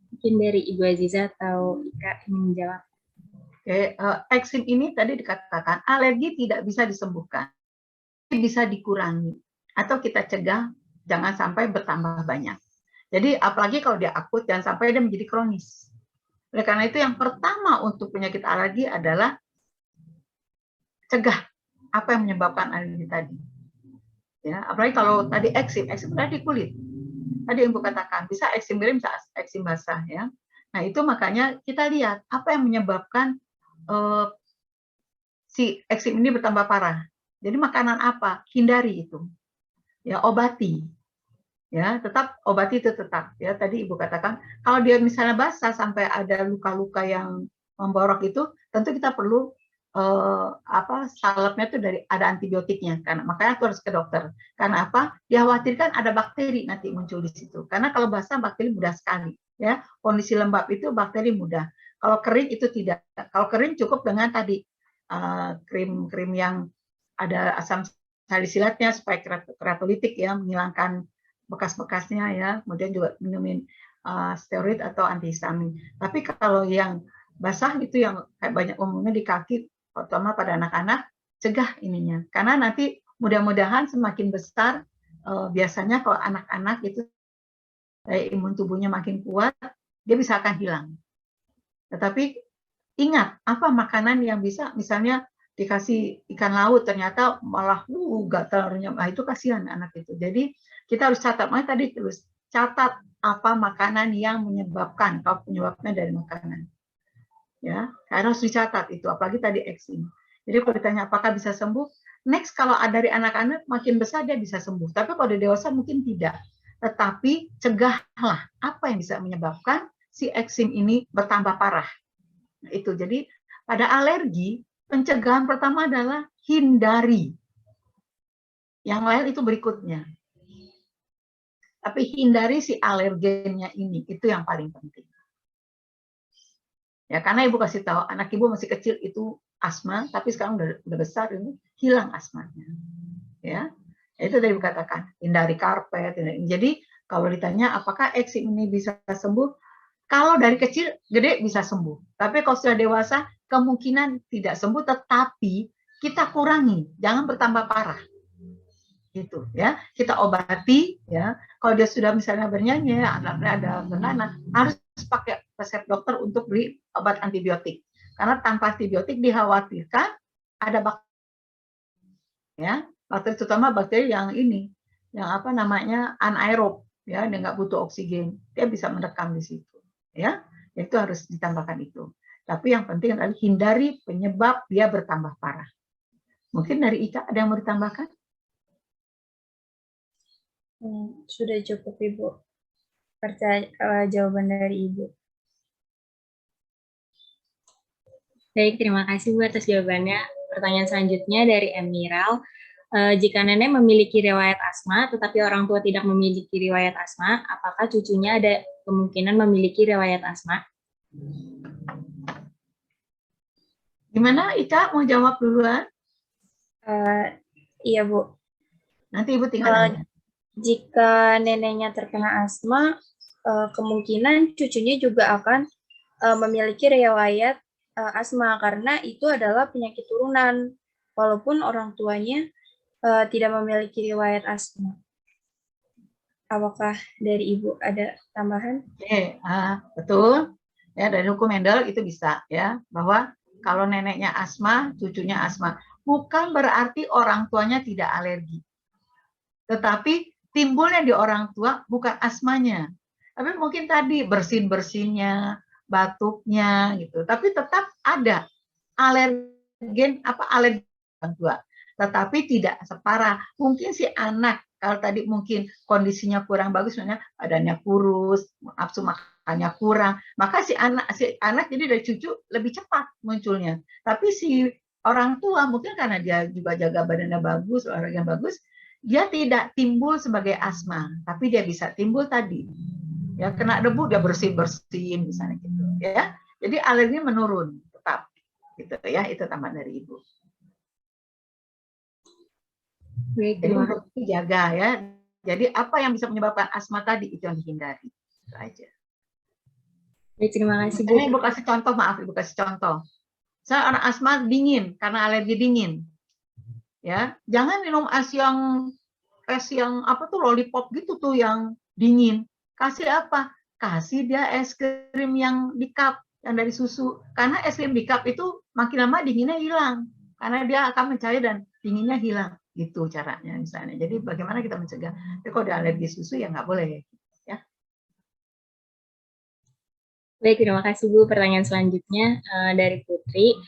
Mungkin dari Ibu Aziza atau Ika ingin menjawab.
Eksim ini tadi dikatakan alergi tidak bisa disembuhkan, bisa dikurangi atau kita cegah jangan sampai bertambah banyak. Jadi apalagi kalau dia akut, jangan sampai dia menjadi kronis. Oleh karena itu yang pertama untuk penyakit alergi adalah cegah apa yang menyebabkan alergi tadi. Ya, apalagi kalau tadi eksim berarti kulit. Tadi yang Ibu katakan, bisa eksim kering, bisa eksim basah ya. Nah, itu makanya kita lihat apa yang menyebabkan si eksim ini bertambah parah. Jadi makanan apa? Hindari itu. Ya, obati. Ya, tetap obati itu tetap. Ya, tadi Ibu katakan kalau dia misalnya basah sampai ada luka-luka yang memborok itu, tentu kita perlu salepnya itu dari ada antibiotiknya, karena makanya harus ke dokter. Karena apa? Dikhawatirkan ada bakteri nanti muncul di situ. Karena kalau basah bakteri mudah sekali, ya. Kondisi lembab itu bakteri mudah. Kalau kering itu tidak. Kalau kering cukup dengan tadi krim-krim yang ada asam salisilatnya supaya keratolitik ya, menghilangkan bekas-bekasnya ya. Kemudian juga minumin steroid atau antihistamin. Tapi kalau yang basah itu yang kayak banyak umumnya di kaki, terutama pada anak-anak, cegah ininya. Karena nanti mudah-mudahan semakin besar, biasanya kalau anak-anak itu daya imun tubuhnya makin kuat, dia bisa akan hilang. Tetapi ingat, apa makanan yang bisa, misalnya dikasih ikan laut, ternyata malah gatalnya, nah itu kasihan anak itu. Jadi kita harus catat, makanya tadi terus catat apa makanan yang menyebabkan, kalau penyebabnya dari makanan. Ya, harus dicatat itu, apalagi tadi eksim. Jadi kalau ditanya apakah bisa sembuh, next kalau dari anak-anak makin besar dia bisa sembuh, tapi kalau dari dewasa mungkin tidak. Tetapi cegahlah apa yang bisa menyebabkan si eksim ini bertambah parah. Nah, itu jadi pada alergi pencegahan pertama adalah hindari. Yang lain itu berikutnya. Tapi hindari si alergennya ini, itu yang paling penting. Ya, karena Ibu kasih tahu anak Ibu masih kecil itu asma, tapi sekarang udah besar ini hilang asmanya. Ya, itu tadi Ibu katakan, hindari karpet. Jadi kalau ditanya apakah eksim ini bisa sembuh, kalau dari kecil gede bisa sembuh. Tapi kalau sudah dewasa kemungkinan tidak sembuh, tetapi kita kurangi, jangan bertambah parah. Gitu ya, kita obati ya. Kalau dia sudah misalnya bernyanyi, anaknya ada bernanah, harus pakai resep dokter untuk beli obat antibiotik. Karena tanpa antibiotik dikhawatirkan ada bakteri, ya, bakteri terutama bakteri yang ini, yang apa namanya anaerob, ya, dia nggak butuh oksigen, dia bisa mendekam di situ, ya, itu harus ditambahkan itu. Tapi yang penting adalah hindari penyebab dia bertambah parah. Mungkin dari Ika ada yang mau ditambahkan?
Sudah cukup Ibu. Jawaban dari Ibu.
Baik, terima kasih Bu atas jawabannya. Pertanyaan selanjutnya dari Emiral. Jika nenek memiliki riwayat asma, tetapi orang tua tidak memiliki riwayat asma, apakah cucunya ada kemungkinan memiliki riwayat asma?
Gimana Ika mau jawab duluan?
Iya Bu.
Nanti Ibu tinggal.
Jika neneknya terkena asma, kemungkinan cucunya juga akan memiliki riwayat asma karena itu adalah penyakit turunan, walaupun orang tuanya tidak memiliki riwayat asma. Apakah dari Ibu ada tambahan?
Oke, betul. Ya, dari hukum Mendel itu bisa ya, bahwa kalau neneknya asma, cucunya asma, bukan berarti orang tuanya tidak alergi. Tetapi timbulnya di orang tua bukan asmanya, tapi mungkin tadi bersin-bersinnya, batuknya gitu. Tapi tetap ada alergen alergi orang tua. Tetapi tidak separah. Mungkin si anak kalau tadi mungkin kondisinya kurang bagus, misalnya badannya kurus, nafsu makannya kurang, maka si anak jadi dari cucu lebih cepat munculnya. Tapi si orang tua mungkin karena dia juga jaga badannya bagus, olahraga bagus, dia tidak timbul sebagai asma, tapi dia bisa timbul tadi. Ya, kena debu dia bersin-bersin misalnya gitu ya. Jadi alerginya menurun tetap gitu ya, itu tambahan dari Ibu.
Baik,
jadi untuk jaga ya. Jadi apa yang bisa menyebabkan asma tadi itu yang dihindari. Itu aja.
Baik, terima kasih Bu.
Ibu kasih contoh, maaf Ibu kasih contoh. Saya orang asma dingin karena alergi dingin. Ya, jangan minum es yang apa tuh lollipop gitu tuh yang dingin. Kasih apa? Kasih dia es krim yang di cup, yang dari susu. Karena es krim di cup itu makin lama dinginnya hilang. Karena dia akan mencair dan dinginnya hilang. gitu caranya misalnya. Jadi bagaimana kita mencegah? Tapi kalau ada alergi susu ya nggak boleh. Ya.
Baik, terima kasih Bu. Pertanyaan selanjutnya dari Putri.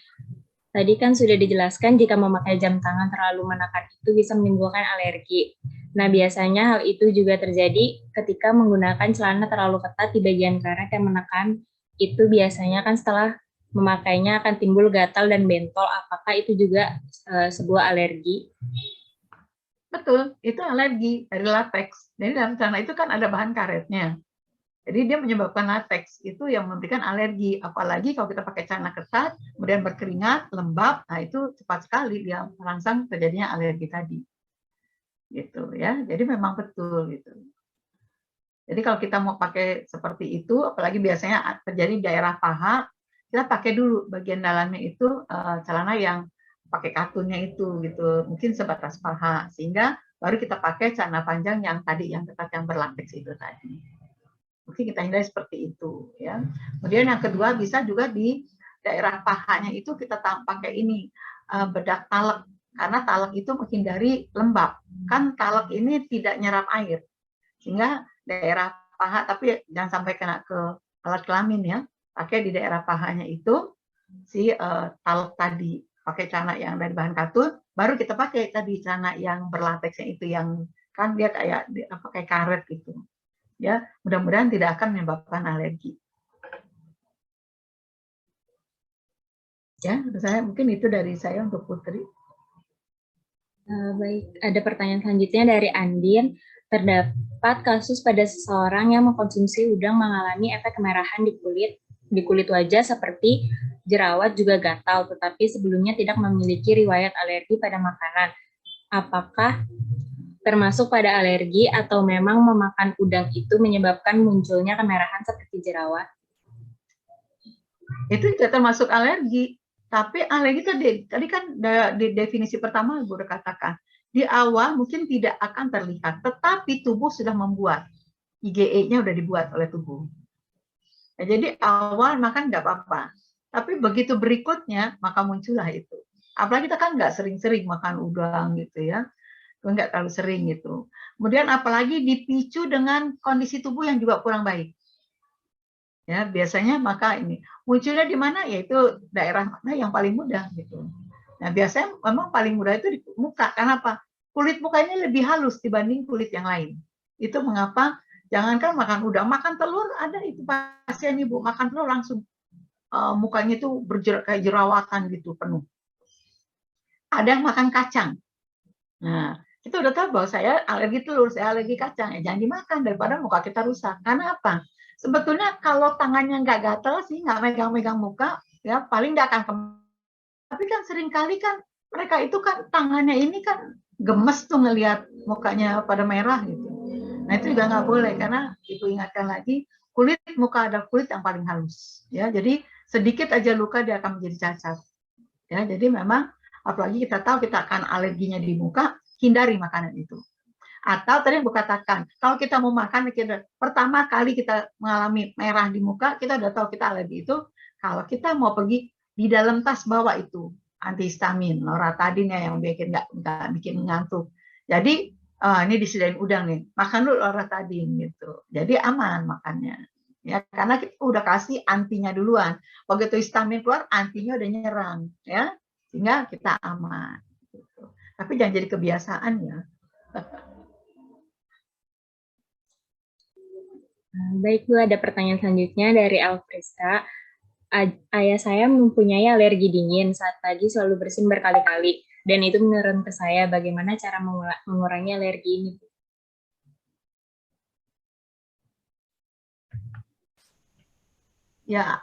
Tadi kan sudah dijelaskan jika memakai jam tangan terlalu menekan itu bisa menimbulkan alergi. Nah, biasanya hal itu juga terjadi ketika menggunakan celana terlalu ketat di bagian karet yang menekan. Itu biasanya kan setelah memakainya akan timbul gatal dan bentol. Apakah itu juga sebuah alergi?
Betul, itu alergi dari latex. Jadi dalam celana itu kan ada bahan karetnya. Jadi dia menyebabkan latex, itu yang memberikan alergi. Apalagi kalau kita pakai celana ketat, kemudian berkeringat, lembab, nah itu cepat sekali dia merangsang terjadinya alergi tadi. Gitu ya. Jadi memang betul gitu. Jadi kalau kita mau pakai seperti itu, apalagi biasanya terjadi di daerah paha, kita pakai dulu bagian dalamnya itu celana yang pakai katunnya itu gitu, mungkin sebatas paha, sehingga baru kita pakai celana panjang yang tadi yang ketat yang berlatex itu tadi. Mungkin kita hindari seperti itu ya. Kemudian yang kedua bisa juga di daerah pahanya itu kita pakai ini bedak talek, karena talek itu menghindari lembab. Kan talek ini tidak nyerap air, sehingga daerah paha, tapi jangan sampai kena ke alat kelamin ya. Pakai di daerah pahanya itu si talek tadi, pakai celana yang dari bahan katun, baru kita pakai tadi celana yang berlateksnya itu yang kan dia kayak karet gitu. Ya, mudah-mudahan tidak akan menyebabkan alergi. Ya, saya mungkin itu dari saya untuk Putri.
Baik, ada pertanyaan selanjutnya dari Andin. Terdapat kasus pada seseorang yang mengkonsumsi udang mengalami efek kemerahan di kulit wajah seperti jerawat juga gatal, tetapi sebelumnya tidak memiliki riwayat alergi pada makanan. Apakah termasuk pada alergi atau memang memakan udang itu menyebabkan munculnya kemerahan seperti jerawat?
Itu juga termasuk alergi. Tapi alergi tadi kan di definisi pertama Ibu udah katakan, di awal mungkin tidak akan terlihat, tetapi tubuh sudah membuat. IgE-nya udah dibuat oleh tubuh. Ya, jadi awal makan nggak apa-apa. Tapi begitu berikutnya, maka muncullah itu. Apalagi kita kan nggak sering-sering makan udang gitu ya. Nggak terlalu sering gitu. Kemudian apalagi dipicu dengan kondisi tubuh yang juga kurang baik. Ya, biasanya maka ini munculnya di mana? Yaitu daerah mana yang paling mudah gitu. Nah, biasanya memang paling mudah itu di muka. Karena apa? Kulit muka ini lebih halus dibanding kulit yang lain. Itu mengapa jangankan makan udang, makan telur ada itu pasien Ibu makan telur langsung mukanya itu kayak jerawatan gitu penuh. Ada yang makan kacang. Nah, kita udah tahu bahwa saya alergi telur, saya alergi kacang. Ya jangan dimakan daripada muka kita rusak. Karena apa? Sebetulnya kalau tangannya nggak gatel sih, nggak megang-megang muka, ya paling nggak akan tapi kan seringkali kan mereka itu kan tangannya ini kan gemes tuh ngelihat mukanya pada merah gitu. Nah itu juga nggak boleh karena Ibu ingatkan lagi kulit muka ada kulit yang paling halus. Ya, jadi sedikit aja luka dia akan menjadi cacat. Ya, jadi memang apalagi kita tahu kita akan alerginya di muka, hindari makanan itu. Atau tadi Ibu katakan, kalau kita mau makan, pertama kali kita mengalami merah di muka, kita udah tahu kita alergi itu, kalau kita mau pergi di dalam tas bawa itu antihistamin, loratadin yang nggak bikin ngantuk. Jadi ini disediain udang nih, makan dulu loratadin gitu. Jadi aman makannya. Ya, karena kita udah kasih antinya duluan. Begitu histamin keluar, antinya udah nyerang, ya, sehingga kita aman. Gitu. Tapi jangan jadi kebiasaan ya.
Baik Bu, ada pertanyaan selanjutnya dari Alfriska. Ayah saya mempunyai alergi dingin, saat pagi selalu bersin berkali-kali, dan itu menurun ke saya. Bagaimana cara mengurangi alergi ini?
Ya,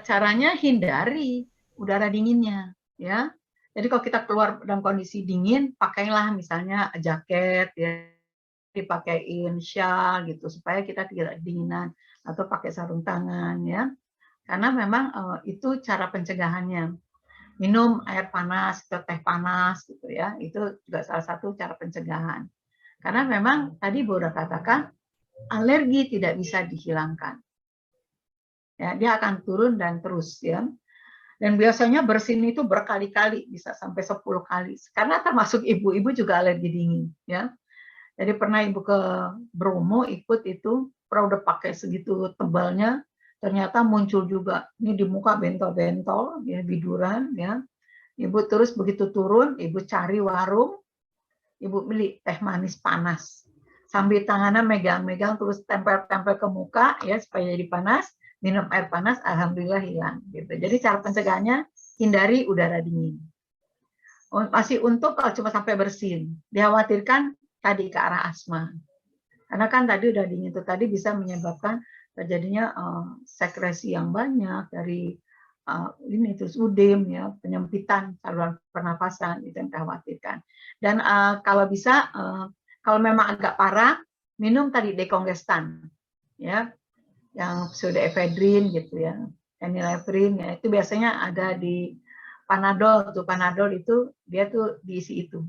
caranya hindari udara dinginnya, ya. Jadi kalau kita keluar dalam kondisi dingin, pakailah misalnya jaket, ya, dipakein shawl gitu supaya kita tidak dinginan atau pakai sarung tangan, ya. Karena memang itu cara pencegahannya. Minum air panas atau teh panas gitu ya, itu juga salah satu cara pencegahan. Karena memang tadi Bu udah katakan alergi tidak bisa dihilangkan. Ya, dia akan turun dan terus ya. Dan biasanya bersin itu berkali-kali, bisa sampai 10 kali. Karena termasuk ibu-ibu juga alergi dingin. Ya. Jadi pernah ibu ke Bromo ikut itu, pernah udah pakai segitu tebalnya, ternyata muncul juga. Ini di muka bentol-bentol, ya, biduran. Ya. Ibu terus begitu turun, ibu cari warung, ibu beli teh manis panas. Sambil tangannya megang-megang, terus tempel-tempel ke muka, ya supaya jadi panas. Minum air panas, alhamdulillah hilang. Gitu. Jadi cara pencegahannya, hindari udara dingin. Masih untuk kalau cuma sampai bersin. Dikhawatirkan tadi ke arah asma. Karena kan tadi udah dingin itu tadi bisa menyebabkan terjadinya sekresi yang banyak dari ini terus udem, ya, penyempitan saluran pernafasan, itu yang dikhawatirkan. Dan kalau bisa kalau memang agak parah, minum tadi dekongestan, ya, yang pseudoephedrine gitu ya, phenylephrine, ya, itu biasanya ada di Panadol tuh. Panadol itu dia tuh diisi itu.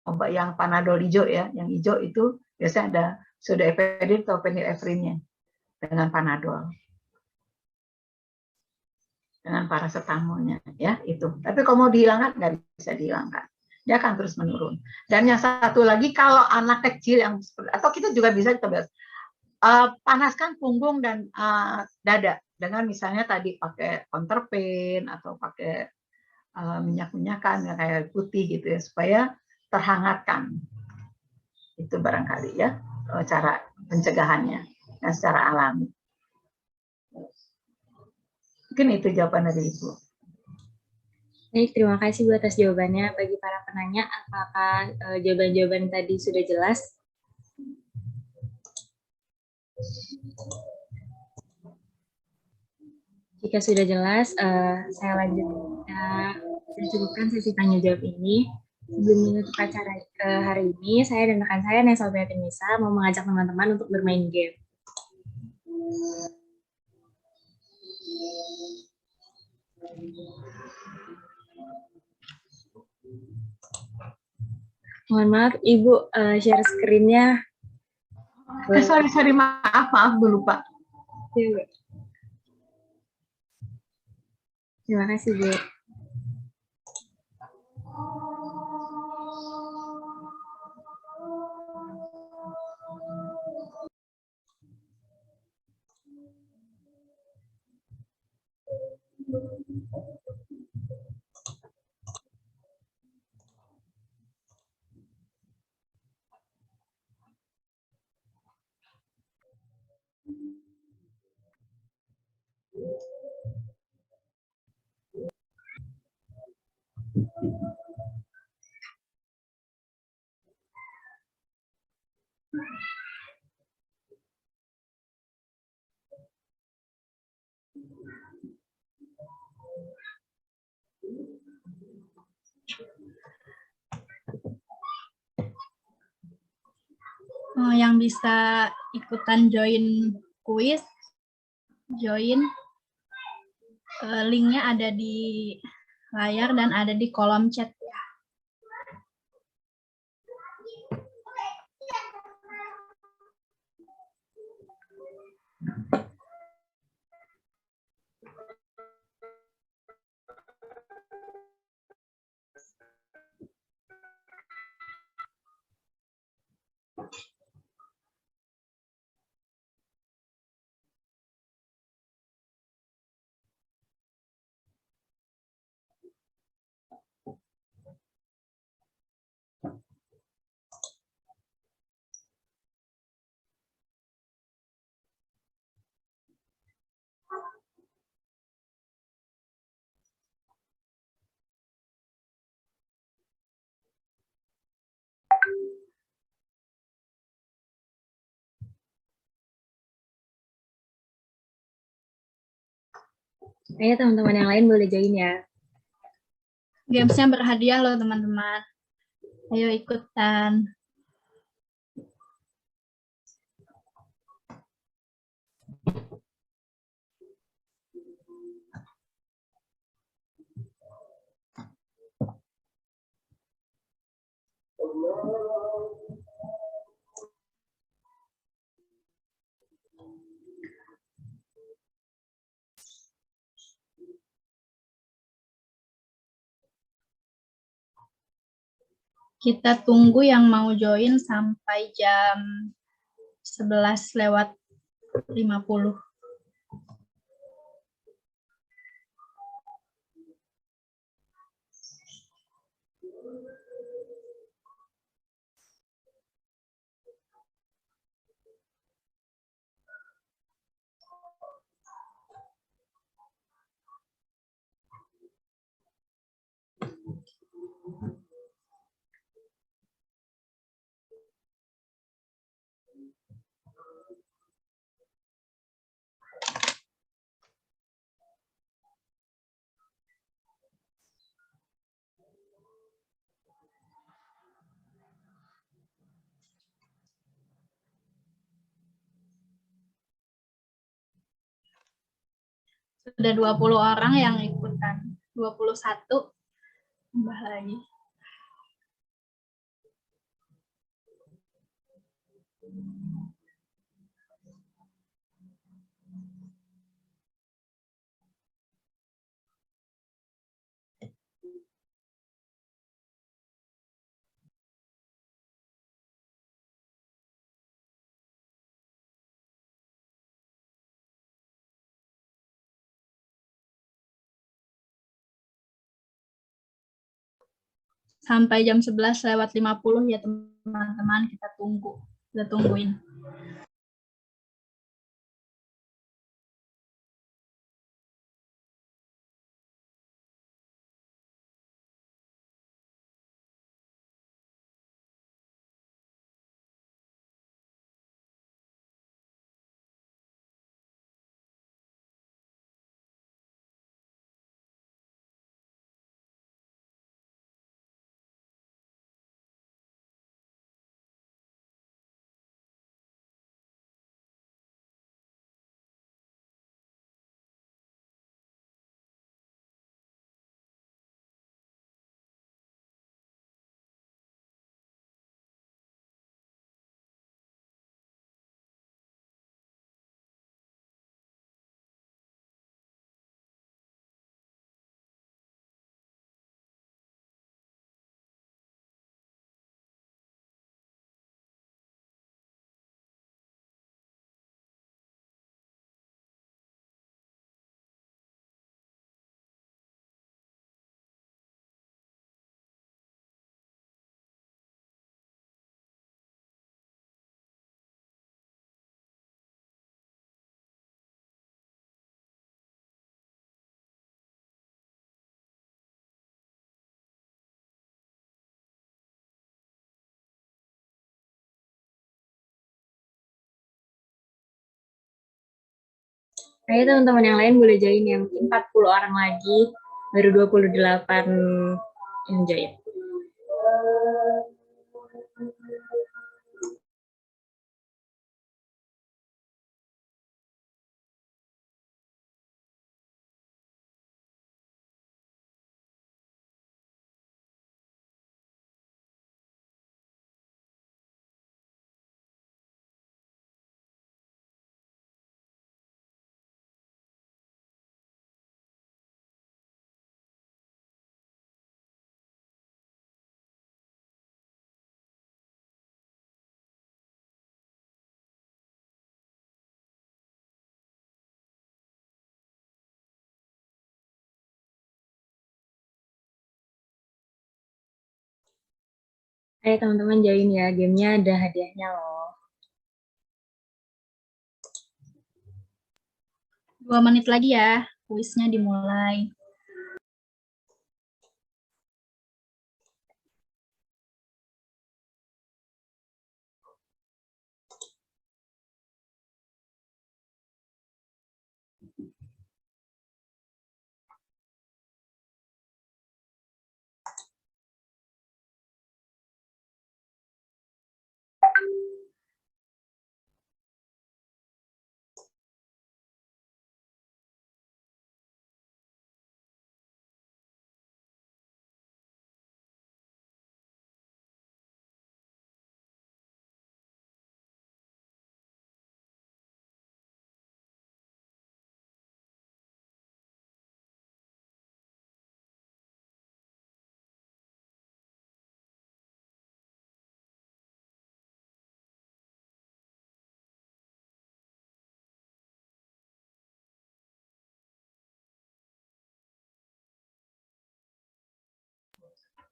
Obat yang Panadol hijau ya, yang hijau itu biasanya ada pseudoephedrine atau phenylephrine-nya dengan Panadol. Dengan paracetamolnya ya itu. Tapi kalau mau dihilangkan nggak bisa dihilangkan. Dia akan terus menurun. Dan yang satu lagi kalau anak kecil yang atau kita juga bisa coba panaskan punggung dan dada dengan misalnya tadi pakai counterpane atau pakai minyak-minyakan yang kayak putih gitu ya supaya terhangatkan. Itu barangkali ya cara pencegahannya dan secara alami. Mungkin itu jawaban dari Ibu.
Baik, terima kasih Bu atas jawabannya. Bagi para penanya, apakah jawaban-jawaban tadi sudah jelas? Jika sudah jelas, saya lanjut. Saya cukupkan sesi tanya jawab ini. Sebelum menutup acara hari ini, saya dan rekan saya, Nesa Nisa, mau mengajak teman-teman untuk bermain game. Mohon maaf, Ibu share screen-nya.
Sorry, maaf dulu Pak.
Ya, terima kasih Bu.
Yang bisa ikutan join kuis, join linknya ada di layar dan ada di kolom chat ya.
Ayo teman-teman yang lain boleh join ya.
Gamesnya berhadiah loh teman-teman. Ayo ikutan. Kita tunggu yang mau join sampai jam 11:50. Sudah 20 orang yang ikutan. 21 tambah lagi. Sampai jam 11:50 ya teman-teman, kita tunggu. Kita tungguin.
Ayo teman-teman yang lain boleh join ya, mungkin 40 orang lagi, baru 28 yang join. Ayo teman-teman join ya, gamenya ada hadiahnya loh.
2 menit lagi ya, kuisnya dimulai.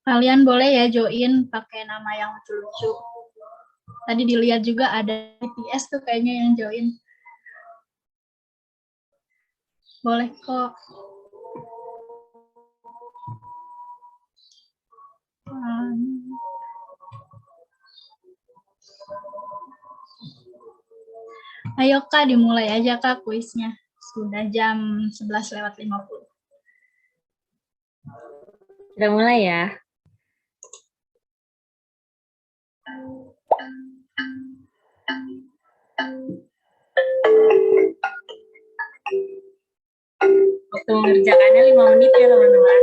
Kalian boleh ya join pakai nama yang lucu-lucu. Tadi dilihat juga ada BTS tuh kayaknya yang join. Boleh kok. Ayo Kak, dimulai aja Kak kuisnya. Sudah jam 11:50.
Kita mulai ya. Waktu mengerjakannya 5 menit ya teman-teman.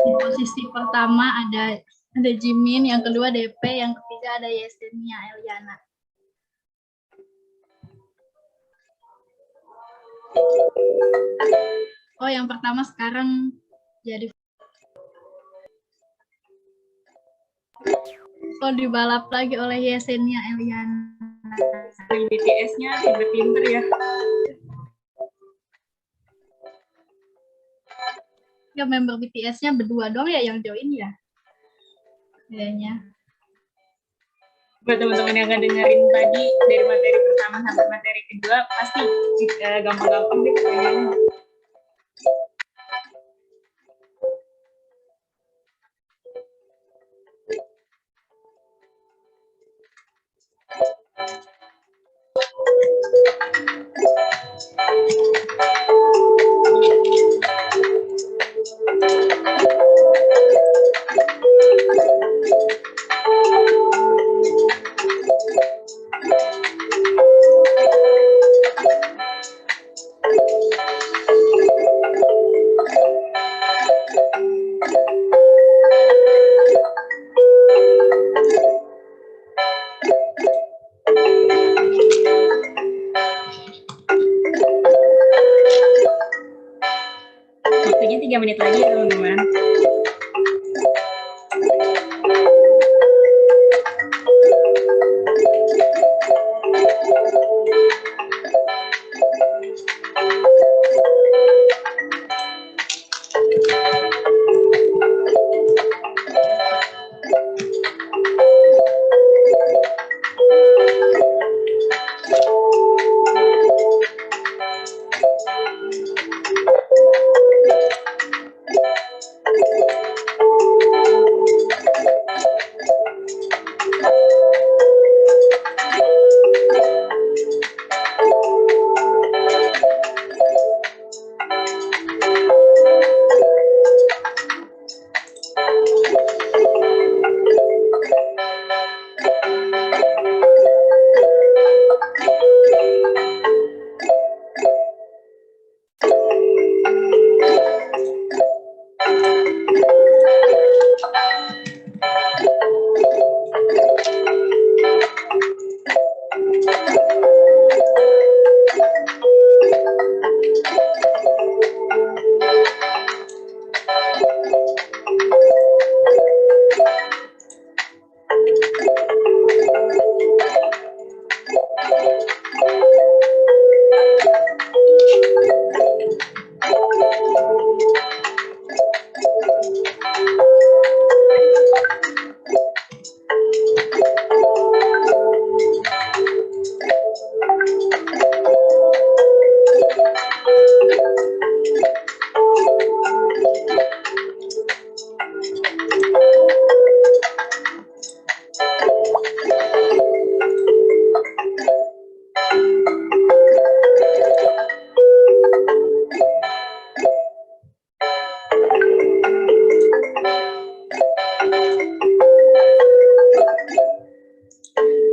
Di posisi pertama ada Jimin, yang kedua DP, yang ketiga ada Yesenia Eliana. Oh, yang pertama sekarang jadi dibalap lagi oleh Yesenia Eliana.
BTS-nya pinter-pinter ya.
Ya, member BTS-nya berdua dong ya yang join ya. Kayaknya.
Buat teman-teman yang ngedengerin tadi dari materi pertama sampai materi kedua, pasti gampang-gampang deh kayaknya. Waktunya 3 menit lagi ya teman-teman.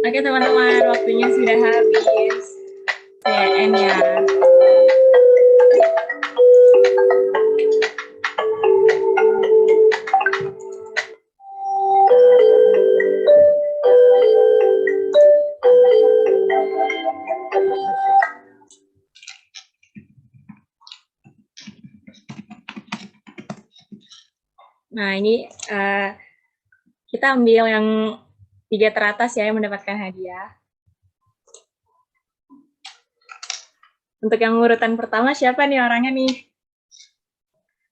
Oke teman-teman, waktunya sudah habis. CN ya. Nah, ini kita ambil yang 3 teratas ya yang mendapatkan hadiah. Untuk yang urutan pertama siapa nih orangnya nih?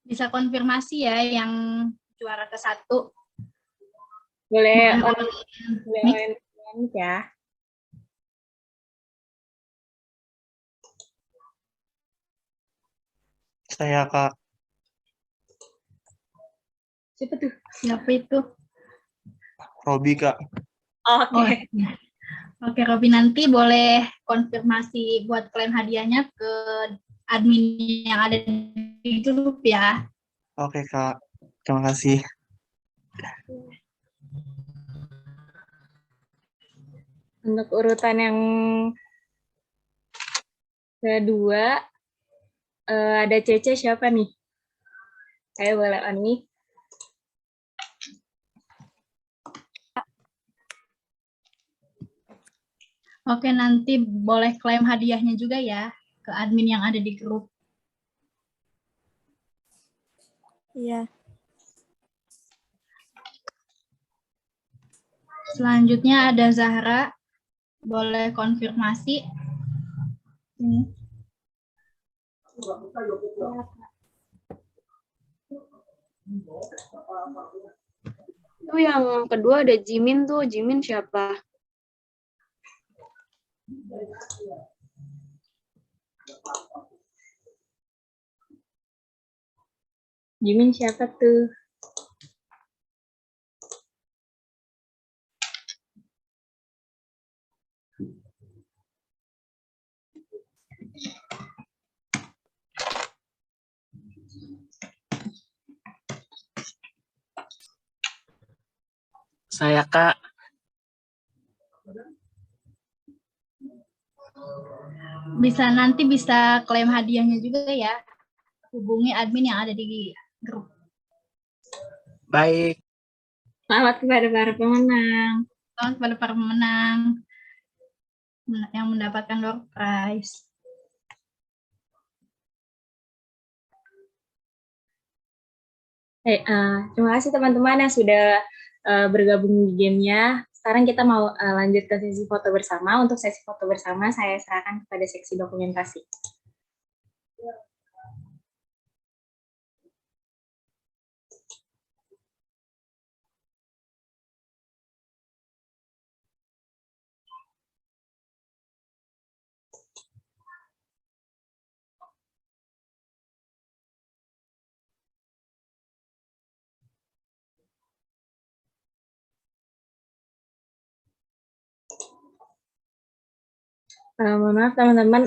Bisa konfirmasi ya yang juara ke-1.
Boleh
Boleh
online ya.
Saya Kak.
Siapa tuh?
Siapa itu?
Robi Kak.
Oke.
Oh, ya. Oke, Robi, nanti boleh konfirmasi buat klaim hadiahnya ke admin yang ada di grup ya.
Oke Kak. Terima kasih.
Untuk urutan yang kedua ada Cece siapa nih? Saya boleh on nih.
Oke, nanti boleh klaim hadiahnya juga ya ke admin yang ada di grup.
Iya.
Selanjutnya ada Zahra. Boleh konfirmasi. Ini.
Itu yang kedua ada Jimin tuh. Jimin siapa?
Jimin siapa tuh?
Saya Kak.
Nanti bisa klaim hadiahnya juga ya. Hubungi admin yang ada di grup.
Baik.
Selamat kepada para pemenang.
Selamat kepada para pemenang yang mendapatkan door prize.
Terima kasih teman-teman yang sudah bergabung di gamenya. Sekarang kita mau lanjut ke sesi foto bersama. Untuk sesi foto bersama, saya serahkan kepada seksi dokumentasi. Mohon maaf teman-teman,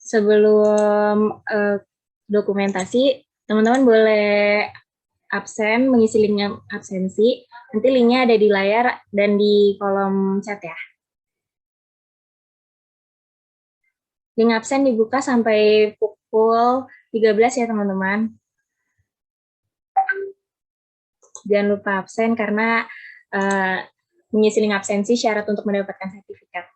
sebelum dokumentasi, teman-teman boleh absen, mengisi link absensi. Nanti linknya ada di layar dan di kolom chat ya. Link absen dibuka sampai pukul 13 ya teman-teman. Jangan lupa absen karena mengisi link absensi syarat untuk mendapatkan sertifikat.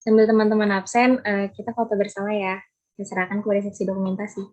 Sambil teman-teman absen, kita foto bersama ya. Saya serahkan kepada seksi dokumentasi.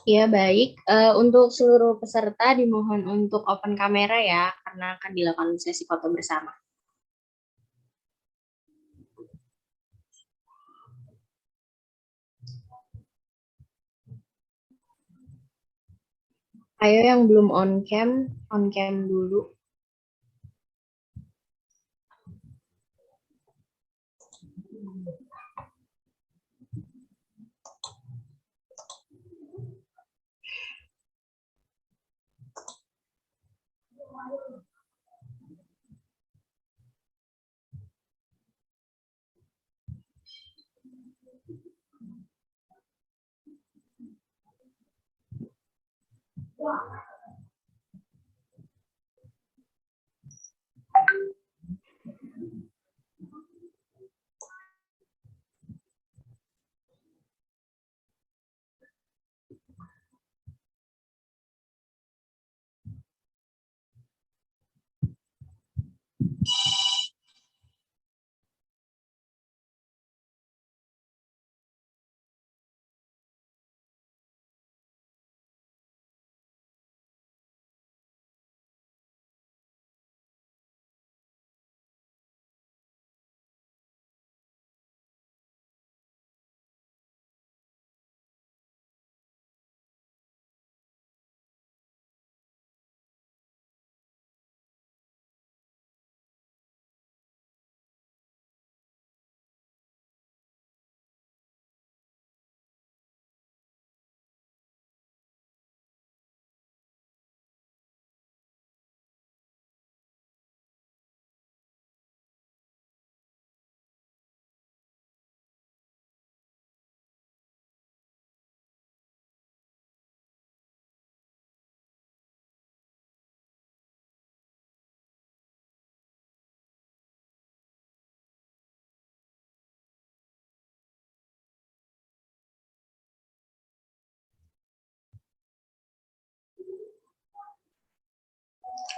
Ya, baik. Untuk seluruh peserta dimohon untuk open kamera ya, karena akan dilakukan sesi foto bersama. Ayo yang belum on cam dulu.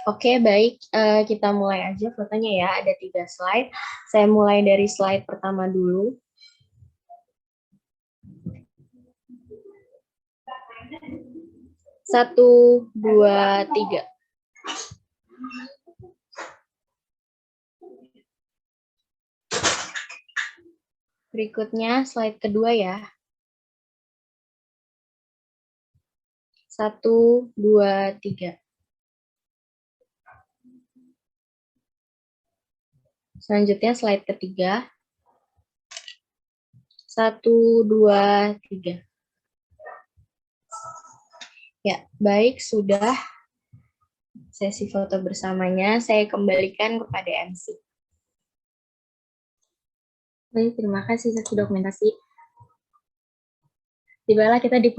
Oke, baik. Kita mulai aja fotonya ya. Ada 3 slide. Saya mulai dari slide pertama dulu. Satu, dua, tiga. Berikutnya slide kedua ya. 1, 2, 3. Selanjutnya slide ketiga. 1, 2, 3. Ya, baik, sudah sesi foto bersamanya. Saya kembalikan kepada MC. Baik, terima kasih sesi dokumentasi. Tibalah kita di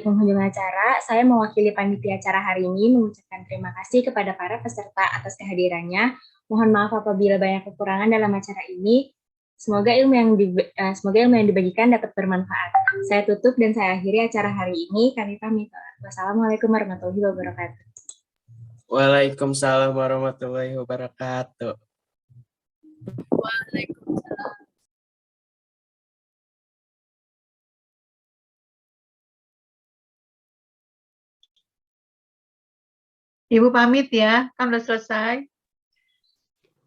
penghujung acara. Saya mewakili panitia acara hari ini mengucapkan terima kasih kepada para peserta atas kehadirannya. Mohon maaf apabila banyak kekurangan dalam acara ini. Semoga ilmu yang dibagikan dapat bermanfaat. Saya tutup dan saya akhiri acara hari ini. Kami pamit. Wassalamualaikum warahmatullahi wabarakatuh.
Waalaikumsalam warahmatullahi wabarakatuh.
Waalaikumsalam.
Ibu pamit ya, kan udah selesai.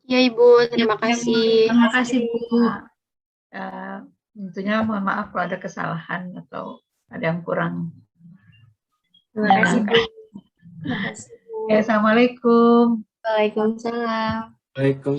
Ya Ibu, terima kasih.
Terima kasih, Bu.
Tentunya mohon maaf kalau ada kesalahan atau ada yang kurang.
Terima kasih, Bu. Terima kasih, Bu.
Assalamualaikum.
Waalaikumsalam.
Waalaikumsalam.